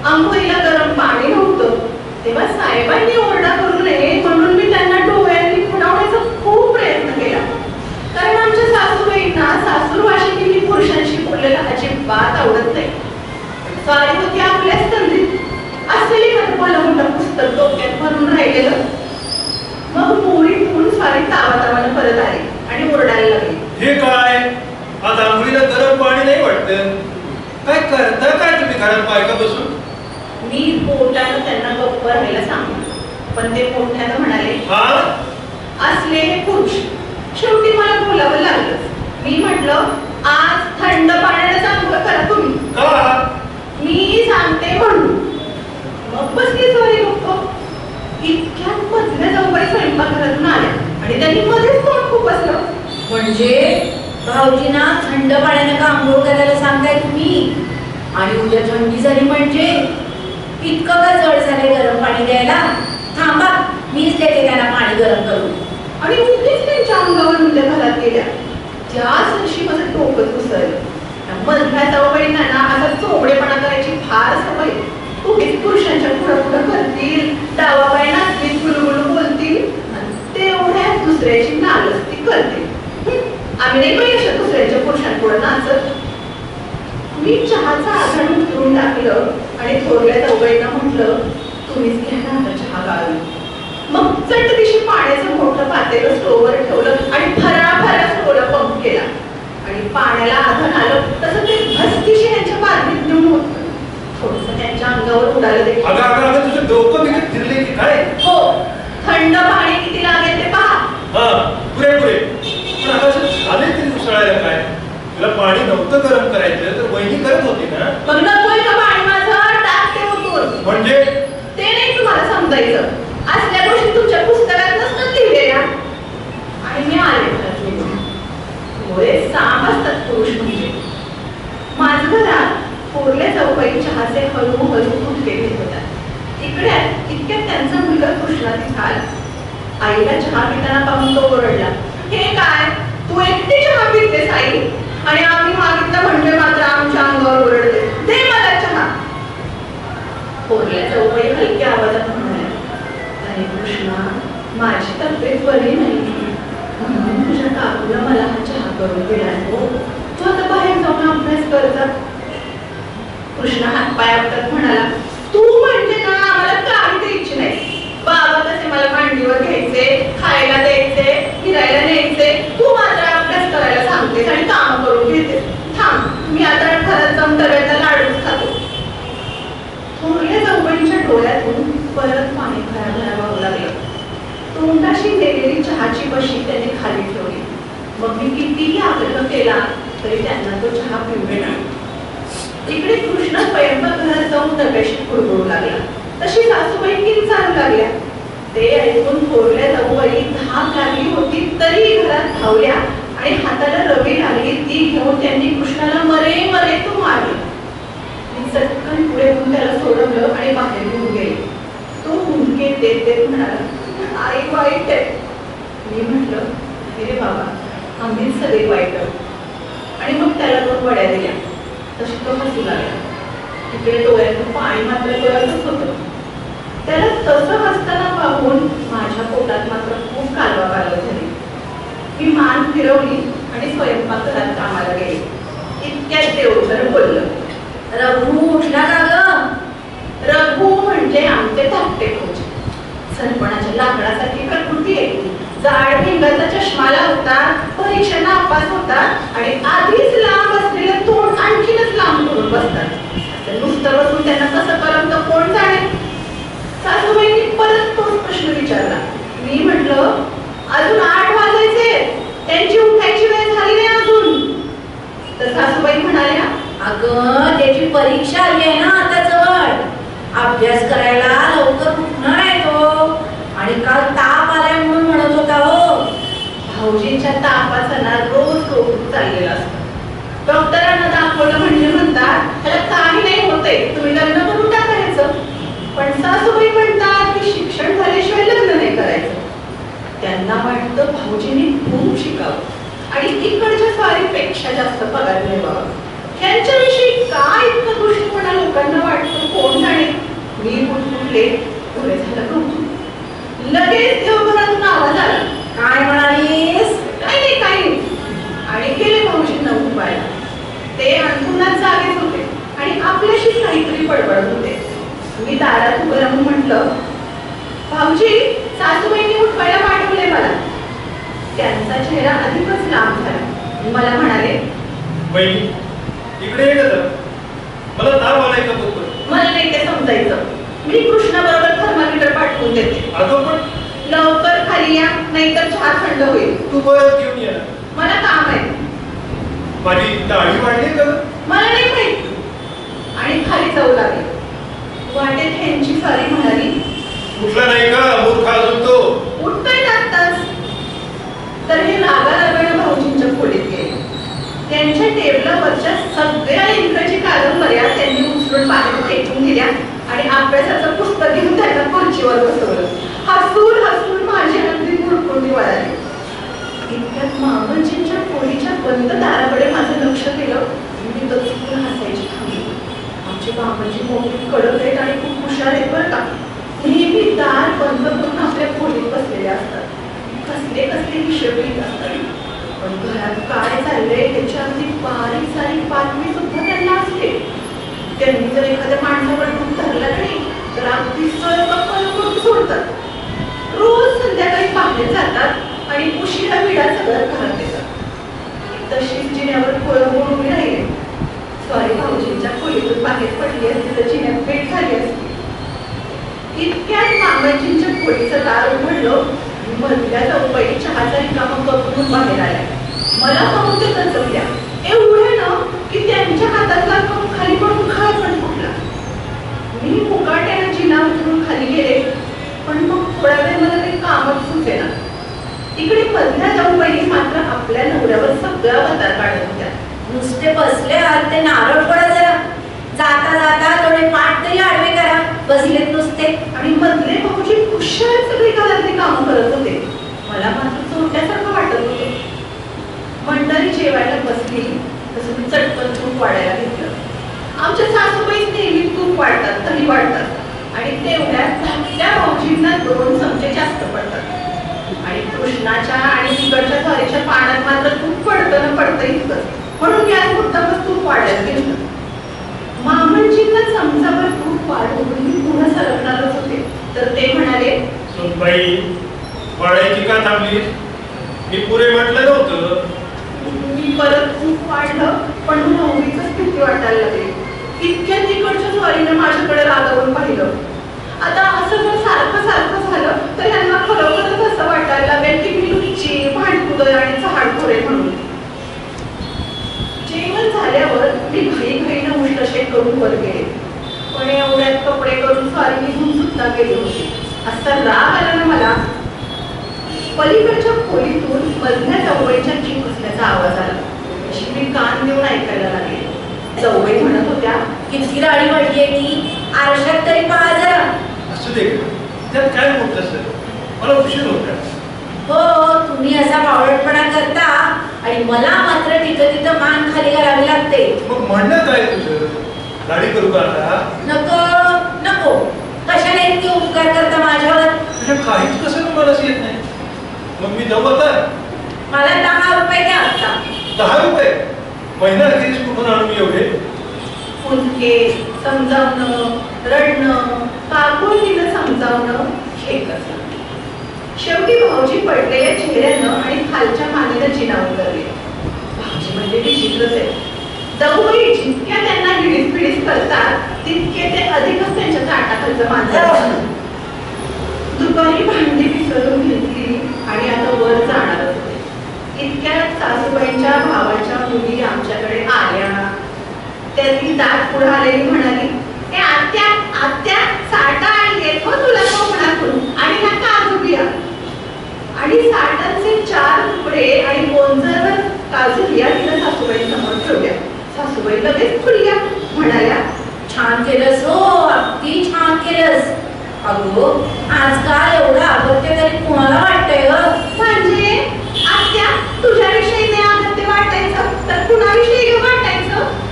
आंघोळीला गरम पाणी नव्हतं. तेव्हा साहेबांनी ओरडा करू नये म्हणून मी त्यांना डोळ्यांनी खुणावण्याचा खूप प्रयत्न केला. कारण आमच्या सासूबाईंना सासूरवाशिनींनी पुरुषांशी बोललेलं अजिबात आवडत नाही. स्वारी होती आपल्याच तंद्रीत. असलेली मला मोठं पुस्तक डोक्यात भरून राहिलेलं. मग मोरी ठेवून स्वारी तावातावानं परत आली आणि ओरडायला लागली, हे काय? आज आंघोळीला गरम पाणी नाही वाटतं? काय करता काय तुम्ही घरात बायका बसून? मी पोटानं त्यांना गप्प राहायला सांगितलं. पण ते मोठ्यानं म्हणाले, असलेले पुरुष. शेवटी मला बोलावं लागलं. मी म्हटलं, आज थंड पाण्याने आंघोळ करा तुम्ही. का? मी सांगते म्हणून. मग बसली स्वारी गप्प. इतक्यात मधल्या जाऊबाई स्वयंपाकघरातून आल्या आणि त्यांनी मध्येच तोंड खुपसलं. म्हणजे भाऊजींना थंड पाण्याने का आंघोळ करायला सांगताय तुम्ही? आणि उद्या थंडी झाली म्हणजे इतकं का जड झालंय गरम पाणी द्यायला? थांबा, मीच देते त्यांना पाणी गरम करून. आणि उगीच त्यांच्या अंगावर उद्या घरात गेल्या. त्या सरशी माझं डोकं घुसळलं. मधल्या जाऊबाईंना ना आता चोबडेपणा करायची फार सवय. उगीच पुरुषांच्या पुढं पुढं करतील, डावा पाय नाचतील, गुलगुलू बोलतील. तेवढ्या दुसऱ्याची नालस्ती करते. आम्ही नाही पाहिजे अशा दुसऱ्याच्या पुरुषांपुढे नाचत. मी चहाचा आघाड उतरून टाकलं आणि थोरल्या जाऊबाईंना म्हटलं, तुम्हीच घ्या ना आता चहा गावी. मग चटदिशी पाण्याचं मोठं पातेलं स्टोवर ठेवलं आणि फराफरा स्टोला पंप केला आणि पाण्याला आधण आलं तसं ते भस्तीशी त्यांच्या बादलीत नेऊन होतं. थोडस त्यांच्या अंगावर उडालं देखील. अगं तुझं डोकं बिकट फिरले की काय? हो, थंड पाणी किती लागेल ते पहा. हा, पुरे पण आता झाले तरी उसळायला काय? तुला पाणी नव्हतं गरम करायचं तर वहिनी करत होती ना. मग नकोय का पाणी माझं? टाकते उतरून. म्हणजे ते नाही तुम्हाला समजायचं. असल्या गोष्टी तुमच्या पुस्तकात नसतात लिहिलेल्या. आणि मी आले डोळे साम असतात पुरुष म्हणजे. माझं घरात थोरल्या जाऊबाई चहाचे हळूहळू गुटके घेत होत्या. इतक्यात त्यांचा मुलगा कृष्णा दिसाल. आईला चहा पिताना पाहून तो ओरडला, हे काय तू एकटी चहा पितेस आई? आणि आम्ही मागितलं म्हणजे मात्र आमच्या अंगावर ओरडते, दे मला चहा. थोरल्या जाऊबाई हलक्या आवाजात म्हणाल्या, अरे कृष्णा, माझी तब्येत बरी नाही म्हणून तुझ्या काकूला मला हा चहा करून दिला. हो, तू आता बाहेर जाऊन अभ्यास करता. कृष्णा हातपाय आपटत म्हणाला, तू म्हणजे ना आम्हाला काही द्यायची नाही. बाबा कसे मला मांडीवर घ्यायचे, खायला द्यायचे, फिरायला न्यायचे, तू मात्र अभ्यास करायला सांगतेस आणि काम करून घेतेस. थांब, मी आता घरात जाऊन डब्याचा लाडूच खातो. थोरल्या जाऊबाईंच्या डोळ्यातून परत पाणी भराभरा वाहू लागलं. तोंडाशी नेलेली चहाची बशी त्याने खाली ठेवली. मग मी कितीही आग्रह केला तरी त्यांना तो चहा पिवळेना. इकडे कृष्ण स्वयंपाकघरात जाऊन डब्याशी खुळखुळू लागला. तशी सासूबाई किंचाळू लागल्या. ते ऐकून थोरल्या जाऊबाई धाक लागली होती तरी घरात धावल्या आणि हाताला रवी लागली ती घेऊन त्यांनी कृष्णाला मरे मरे तो मारले. मी चटकन पुढे होऊन त्याला सोडवलं आणि बाहेर घेऊन गेले. तो हुंदके देत देत म्हणाला, आई वाईट आहे. मी म्हटलं, अरे बाबा, आम्हीच सगळे वाईट आहोत. आणि मग त्याला 2 वड्या दिल्या. तशी तो हसू लागला. तिकडे डोळ्यातून पाणी मात्र गळतच होतं. त्याला तसं हसताना पाहून माझ्या पोटात मात्र खूप कालवा झाली. मी मान फिरवली आणि स्वयंपाकघरात कामाला गेले. इतक्यात देवघर बोललं, रघु उठला का ग? रघु म्हणजे आमचे धाकटे खोचे. सरपणाच्या लाकडासारखी प्रकृती आहे. जाड भिंगाचा चष्मा लावता, परीक्षा नापास होता आणि आधीच लांब असलेलं तोंड आणखीनच लांब करून बसतात. नुसतं बसून त्यांना कसं करमतं कोण जाणे. सासूबाईंनी परत तोच प्रश्न विचारला. मी म्हटलं, अजून 8 वाजायचे, त्यांची उठायची वेळ झाली नाही अजून. तर सासूबाई म्हणाल्या, अगं त्याची परीक्षा आली आहे ना आता जवळ, अभ्यास करायला लवकर उठणार आहे तो. आणि काल ताप आलाय म्हणून म्हणत होता. हो, भाऊजींच्या तापाचा ना रोज कौतुक चाललेला असतं. डॉक्टरांना दाखवलं म्हणजे म्हणतात, त्याला काही नाही होते, तुम्ही लग्न करून टाकायचं. पण सासूबाई म्हणतात की शिक्षण झाल्याशिवाय लग्न नाही करायचं. त्यांना वाटतं भाऊजींनी खूप शिकावं आणि इकडच्या स्वारीपेक्षा जास्त पगार मिळवावा. त्यांच्याविषयी काय इतकं दृष्टीपणा लोकांना वाटतं कोण जाणे. मी कुठले पुढे झालं कौतुक. लगेच देवघरातून आवाज आला, काय म्हणालीस? काही नाही. आणि गेले भाऊजींना उठवायला. ते अंथरुणात जागेच होते आणि आपल्याशीच काहीतरी बडबडत होते. मी दारात उभं राहून म्हटलं, भाऊजी, सासूबाईंनी उठवायला पाठवले मला. त्यांचा चेहरा अधिकच लांब झाला. मला म्हणाले, वहिनी इकडे ये का? मला ताप आलाय का बघ. मला नाही ते समजायचं. मी कृष्णाबरोबर थर्मामीटर पाठवून देते. अगं पण लवकर खाली या, नाहीतर चहा थंड होईल. तू परत घेऊन ये. मला काम आहे. माझी दाढी वाढली का? मला नाही माहित. आणि खाली जाऊ लागले. वाटेत ह्यांची सारी म्हणाली, उठला नाही का मूर्ख अजून तो? उठतोय आत्ताच. तर हे रागारागाने भाऊजींच्या खोलीत गेले. त्यांच्या टेबलावरच्या सगळ्या इंग्रजी कादंबऱ्या त्यांनी उचलून बाहेर फेकून दिल्या आणि अभ्यासाचं पुस्तक घेऊन त्यांना खुर्चीवर बसवलं. हसून हसून माझी अगदी गुडगुडी वळाली. इतक्यात मामाजींच्या खोलीच्या बंद दाराकडे माझं लक्ष गेलं. मी तर चुकून हसायची थांबली. आमचे मामाजी मोठी कडक आहेत आणि खूप हुशार आहेत बरं का. नेहमी दार बंद करून आपल्या खोलीत बसलेले असतात. कसले कसले हिशोब लिहित असतात. पण घरात काय चाललंय त्याची अगदी बारीक सारीक बातमी सुद्धा त्यांना असते. त्यांनी जर एखाद्या माणसावर दूध धरलं नाही तर अगदी करून सोडतात. रोज संध्याकाळी बाहेर जातात आणि उशिरा विडा सगळं घरात येतात. तशीच जिन्यावर कोळंबून उभी राहिले. सॉरी भाऊजींच्या खोलीतून बाहेर पडली असती तर जिन्यात भेट झाली असती. इतक्यात मामाजींच्या खोलीचं दार उघडलं. मधल्या चौपाई चहाचा रिकामा करून बाहेर आल्या. मला पाहून ते कचवल्या एवढ्यानं की त्यांच्या हातातला कप खाली पडून खाळपण फुटला. मी मुकाट्याने जिना उतरून खाली गेले. पण मग थोडा वेळ मला काही कामच सुचेना. इकडे मधल्या जाऊबाई मात्र आपल्या नवऱ्यावर सगळा वतार काढत होत्या. नुसते बसले आहात ते नारळ पडा जरा. जाता जाता थोडे पाठ तरी आडवे करा. बसलेत नुसते. आणि मधले भाऊजी कुशल सगळी घरातली कामं करत होते. मला मात्र चोरट्यासारखं वाटत होते. मंडळी जेवायला बसली तसं मी चटकन तूप वाढायला घेतलं. आमच्या सासूबाई नेहमी तूप वाढतात दही वाढतात आणि तेवढ्यात धाकट्या भाऊजींना 2 चमचे जास्त पडतात. आणि कृष्णाच्या आणि तिकडच्या ज्वारीच्या पाण्यात मात्र तूप पडतं इतकंच. म्हणून या मुद्दामच तूप वाढायला घेतलं. मामांजींना चमचावर तूप वाढवून मी पुन्हा सरकणारच होते तर ते म्हणाले, सुनबाई वाढायची का थांबली? मी पुरे म्हटलं नव्हतं. मी परत तूप वाढलं पण नवरीच भीती वाटायला लागली. इतक्या तिकडच्या ज्वारीनं माझ्याकडे रागावून पाहिलं. आता असं जर सारखं सारखं झालं तर यांना खरोखरच असं वाटायला लागेल की मी लुच्ची, भांडकुदळ आणि चहाडखोरे म्हणून. जेवण झाल्यावर मी घाईघाईनं उष्टशेक करून वर गेले. पण एवढ्यात कपडे करून स्वारी निघून सुद्धा गेले होते. असा राग आला ना मला. पलीकडच्या खोलीतून मधल्या जाऊबाईच्या चीक असल्याचा आवाज आला. अशी मी कान देऊन ऐकायला लागले. जाऊबाई म्हणत होत्या, किती राडी वाटलीये ती. आरशात तरी पहा जरा. असू दे त्यात काय होत असेल. मला उशीर होता. हो तुम्ही असा बावळटपणा करता आणि मला मात्र तिथं मान खाली करावी लागते. मग म्हणणं काय तुझं? गाडी करू का आता? नको नको. कशाला इतके उपकार करता माझ्यावर? तुझ्या काहीच कसं मलाच येत नाही. मग मी जाऊ आता? मला 10 रुपये द्या आता. 10 रुपये? महिना अखेरीस कुठून आणून एवढे? फुलके समजावणं, रडणं, काकुळीनं समजावणं हे कसं. शेवटी भाऊजी पडलेल्या चेहऱ्यानं आणि खालच्या मानेनं जिना उतरले. भाऊजी म्हणजे विचित्रच आहे. जाऊबाई जितक्या त्यांना हिडीस पिडीस करतात तितके ते अधिकच त्यांच्या ताटाखालचं मांजर. दुपारी भांडी विसरून घेतली आणि आता वर जाणारच होते. इतक्यात सासूबाईंच्या भावाच्या मुली आमच्याकडे आल्या. त्यांनी दात पुढे आलेली म्हणाली, ए आत्या आत्या साठा आणले हो तुला कोकणातून आणि ह्या काजू बिया. आणि साठांचे 4 तुकडे आणि गोंजरवर काजू बिया तिला सासूबाईंसमोर ठेवल्या. सासूबाई लगेच खुलल्या. म्हणाल्या, छान केलंस हो. अगदी छान केलंस. अगो आजकाल एवढं अगत्य तरी कोणाला वाटतंय ग? म्हणजे आत्या तुझ्याविषयी नाही अगत्य वाटायचं तर कुणाविषयी वाटायचं?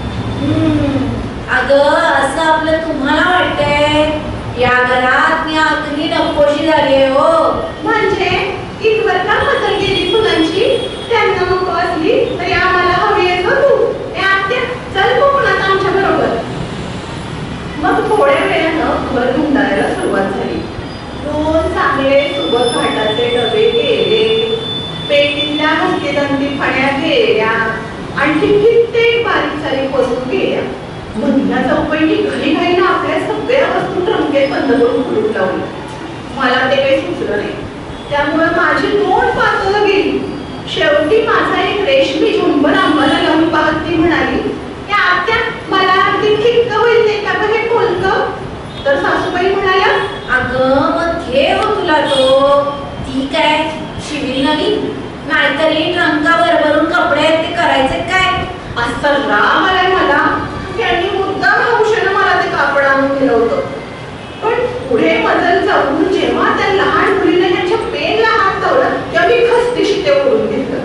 अगं असं आपलं तुम्हाला वाटतंय. या घरात मी अगदी नकोशी झाली हो. म्हणजे इथवर का मसल गेली फुलांची? त्यांना नको असली तरी आम्हाला हवी आहे तू. आत्या चल कोकणात आमच्या बरोबर. मग थोड्या वेळानं घर धुंडायला सुरुवात झाली. 2 चांगले सुबक घाटाचे डबे गेले. पेटीतल्या हस्तीदंती फण्या गेल्या. आणखी कित्येक बारीक सारीक वस्तू गेल्या. मधल्या चौपाईने घाईघाईनं आपल्या सगळ्या वस्तू ट्रंकेत बंद करून कुलूप लावली. मला ते काही सुचलं नाही. त्यामुळे माझी 2 पातळं गेली. शेवटी माझा एक रेशमी झुंबर आम्हाला लावून पाहत ती म्हणाली, या आत्या मला अगदी ठिक्क होईल ते का हे बोलतं? तर सासूबाई म्हणाल्या, अगं मग घे हो तुला तो. ती काय शिवील नवीन? नाहीतरी ट्रंकावर भरून कपडे आहेत ते करायचे काय? असं राग आलाय मला. त्यांनी मुद्दाम हौशेनं मला ते कापड आणून दिलं होतं. पण पुढे मजल जाऊन जेव्हा त्या लहान मुलीने त्यांच्या पेनला हात लावला तेव्हा मी खसदिशी ते ओढून घेतलं.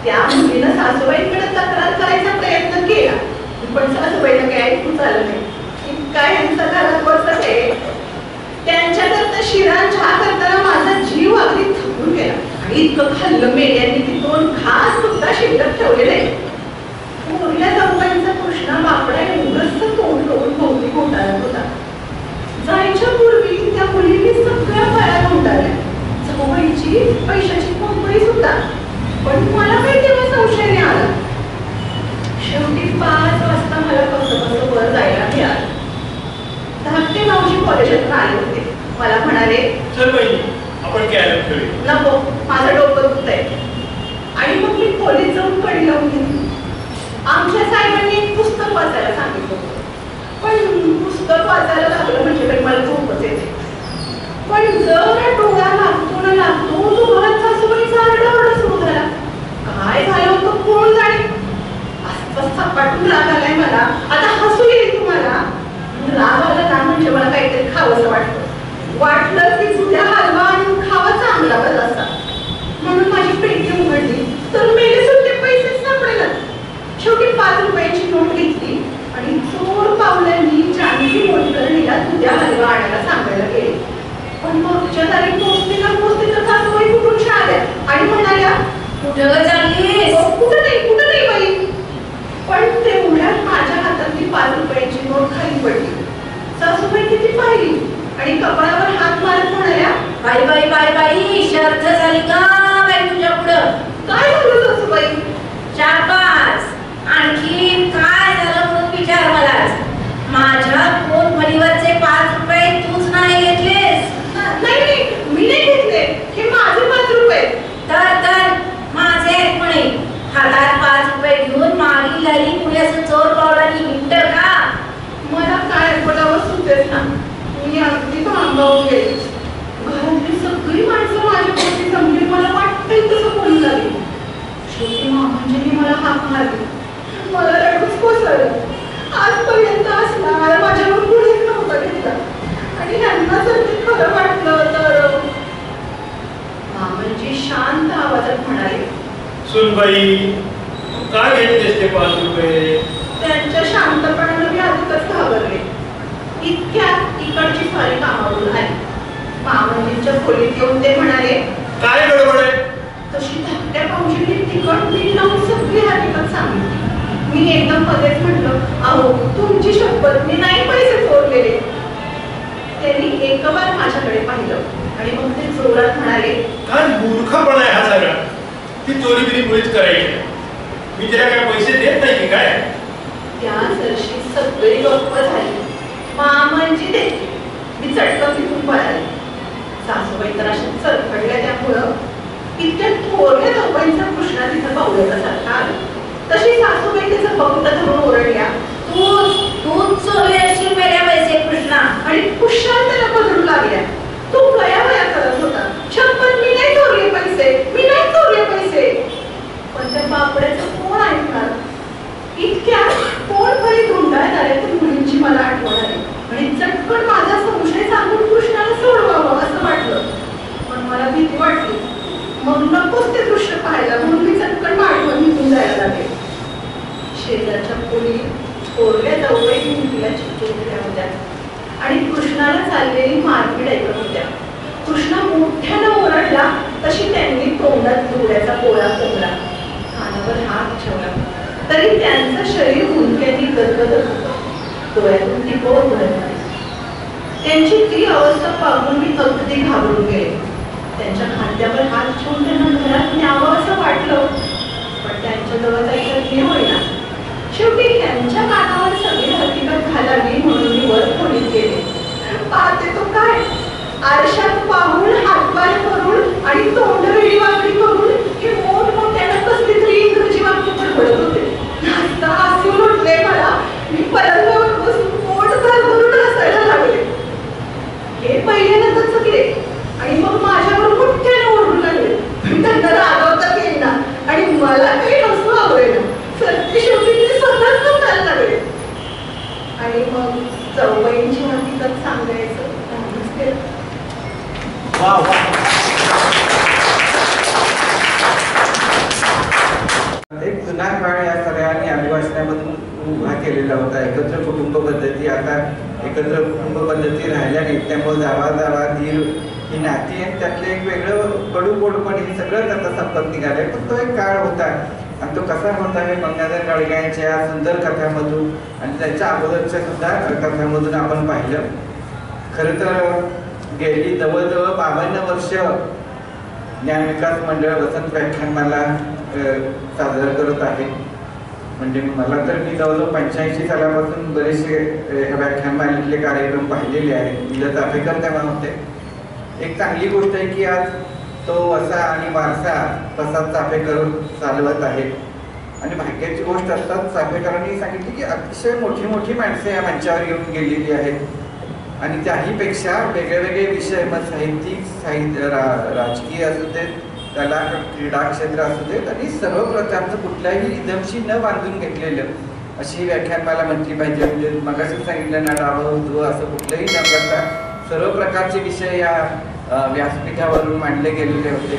त्या मुलीनं सासूबाईंकडे तक्रार करायचा प्रयत्न केला पण सासूबाईला काय ऐकूच आलं नाही. इतका यांचा घरात बसत आहे. त्यांच्याकरता शिरा चहा करताना माझा जीव अगदी थकून गेला आणि इतकं खाल्लं मेल्यांनी की 2 घास सुद्धा शिल्लक ठेवलेले. मोरल्या जाऊबाईंचा कृष्णा बापडा एवढंच तोंड करून भोवती घोटाळत होता. जायच्या पूर्वी त्या मुलींनी सगळ्या पाया घोटाळल्या. जाऊबाईंची पैशाची कंपनी सुद्धा. पण मला काही तेव्हा संशय नाही आला. शेवटी 5 वाजता मला कसं वर जायला मिळालं. धाकटे भाऊजी कॉलेजात आले होते. मला म्हणाले, चल बहिणी आपण कॅरम खेळूया. नको, माझं डोकं दुखतंय. आणि मग मी खोलीत जाऊन कडी लावून घेतली. आमच्या साहेबांनी एक पुस्तक वाचायला सांगितलं होतं. पण पुस्तक वाचायला लागलं म्हणजे काही मला झोपच येते. पण जर डोळा लागतो ना लागतो तो घरात सासूबाईचा आरडाओरडा सुरू झाला. काय झालं होतं कोण जाणे. असं सपाटून राग आलाय मला. आता हसू येईल तुम्हाला. राग आला ना म्हणजे मला काहीतरी खावंसं वाटलं की जुद्या हलवा आणून खावा चांगला असा. म्हणून माझी पेटी उघडली तर मेले सुद्धा पैसे सापडेल. शेवटी 5 रुपयाची नोट घेतली आणि चोर पावलांनी चांदीची मोलकरणीला जुद्या हलवा आणायला सांगायला गेले. पण मागच्या तारीख पोचते ना पोचते तर सासूबाई कुठून आल्या आणि म्हणाल्या, कुठं चाललीस? कुठं नाही बाई. पण तेवढ्यात माझ्या हातातली 5 रुपयाची नोट खाली पडली. सासूबाई किती पाहिली आणि कपाळावर हात मारत म्हणाल्या, बाई बाई बाई बाई शर्थ झाली का बाई तुझ्या पुढं? काय झालं सासूबाई? 4-5 आणखी काय झालं म्हणून विचार मला. माझ्या पोटभरीवरचे 5 रुपये तूच नाही घेतलेस? नाही मी नाही घेतले. हे माझे 5 रुपये. तर माझे आहेत म्हणे. हातात 5 रुपये घेऊन मागील घाली पुढे असं चोर पावलांनी हिंटर का? मला काय बोलावं सुचेच ना. मी अगदी भांबावून गेले. घरातली सगळी माणसं माझ्या पोटी जमली. मला वाटतंय तसं बोलू लागली. शेवटी मामांजींनी मला हाक मारली. मला रडूच कोसळलं. आजपर्यंत असणार माझ्यावर कुणीच नव्हता घेतला आणि ह्यांना जर ते खरं वाटलं तर. मामांजी शांत आवाजात म्हणाले, सुनबाई काय घेतलेस ते 5 रुपये? त्यांच्या शांतपणानं मी अधिकच घाबरले. इतक्यात इकडची सारी कामावरून आली. मामांजींच्या खोलीत येऊन ते म्हणाले, काय गडबड आहे? तशी धाकट्या भाऊजींनी तिकट मीठ लावून सगळी हकीकत सांगितली. मी एकदम मध्येच म्हटलं, अहो तुमची शपथ मी नाही पैसे चोरलेले. त्यांनी एकबार माझ्याकडे पाहिलं आणि मग ते जोरात म्हणाले, काय मूर्खपणा आहे हा सगळा. ती चोरी बिरी मुळीच करायची. मी तिला काय पैसे देत नाही की काय? त्या सरशी सगळी गप्प झाली. मामांची देखील. मी चटकन तिथून पळाले. सासूबाई तर अशा चरखडल्या. त्यामुळं इतक्या थोरल्या जाऊबाईंचा कृष्णा तिथं पावल्यासारखा आला. तशी सासूबाई त्याचं बघता धरून ओरडल्या, तूच चोरले असशील मेल्या पैसे कृष्णा. आणि कुशाल त्याला बदलू लागल्या. तो गया करत होता. शपथ मी नाही चोरले पैसे, मी नाही चोरले पैसे. पण त्या बापड्याचं कोण ऐकणार. इतक्या पोटभरी धुंडाळत आल्या तर मुलींची मला आठवण आली आणि चटकन माझा संशय सांगून कृष्णाला सोडवावं असं वाटलं. पण मला भीती वाटली. मग नकोच ते दृश्य पाहायला म्हणून मी चटकन मागून निघून जायला लागले. शेजारच्या खोली थोरल्या जाऊबाई मुलीला चिपचिपल्या होत्या आणि कृष्णाला चाललेली मारपीट ऐकत होत्या. कृष्णा मोठ्यानं ओरडला तशी त्यांनी तोंडात धुळ्याचा पोळा कोंबला. कानावर हात ठेवला तरी त्यांचं शरीर हुंदक्याने गदगदत होतं. डोळ्यातून टिपव भरत नाही. त्यांची ती अवस्था पाहून मी अगदी घाबरून गेले. त्यांच्या खांद्यावर हात ठेवून त्यांना घरात न्यावं असं वाटलं. पण त्यांच्या जवळ जायचं होईना. शेवटी त्यांच्या कानावर सगळी हकीकत घालावी म्हणून मी वर खोलीत गेले. पाहते तो काय आरशात पाहून हातपाय करून आणि तोंड वेळी वाकडी करून हे मोठमोठ्यानं कसली तरी इंग्रजी वाक्य बडबडत होते. नाचता हसू उठले मला. मी पलंगावर बसून पोट धरून हसायला लागले. हे पहिल्यांदा चकले आणि मग माझ्यावर मोठ्याने ओरडू लागले. त्यांना रागवता येईना आणि मला काही हसू आवडेना. सत्य शेवटी ते स्वतःच हसायला लागले. आणि मग जाऊबाईंची हकीकत सांगायचं कामच केलं. एक जुना काळ या सगळ्यांनी अभिभाषणामधून उभा केलेला होता. एकत्र कुटुंब पद्धती आता एकत्र कुटुंब पद्धती राहिल्या नाहीत. त्यामुळे जावा दीर ही नाती आहे, त्यातलं एक वेगळं कडूगोडपण हे सगळंच आता संपत निघालंय. पण तो एक काळ होता आणि तो कसा होता हे गंगाधर गाडगे सुंदर कथामधून आणि त्याच्या अगोदरच्या सुद्धा कथामधून आपण पाहिलं. खरं तर गेली जवळजवळ 52 वर्ष ज्ञान विकास मंडळ वसंत व्याख्यानमाला साजरा करत आहे. म्हणजे मला तर मी जवळजवळ 85 सालापासून बरेचसे व्याख्यानमालेतले कार्यक्रम पाहिलेले आहेत. विला चाफेकर तेव्हा होते. एक चांगली गोष्ट आहे की आज तो वसा आणि वारसा तसाच चाफेकर चालवत आहे. आणि भाग्याची गोष्ट असतात, चाफेकरांनी सांगितली की अतिशय मोठी मोठी माणसं या मंचावर येऊन गेलेली आहेत आणि त्याहीपेक्षा वेगळे वेगळे विषय, मग साहित्यिक, राजकीय असू देत, कला, क्रीडा क्षेत्र असू देत, आणि सर्व प्रकारचं कुठल्याही इदमशी न बांधून घेतलेलं अशी व्याख्यानमाला म्हटली पाहिजे. म्हणजे मगाशी सांगितलं ना, डावं उजवं असं कुठलंही न करता सर्व प्रकारचे विषय या व्यासपीठावरून मांडले गेलेले होते.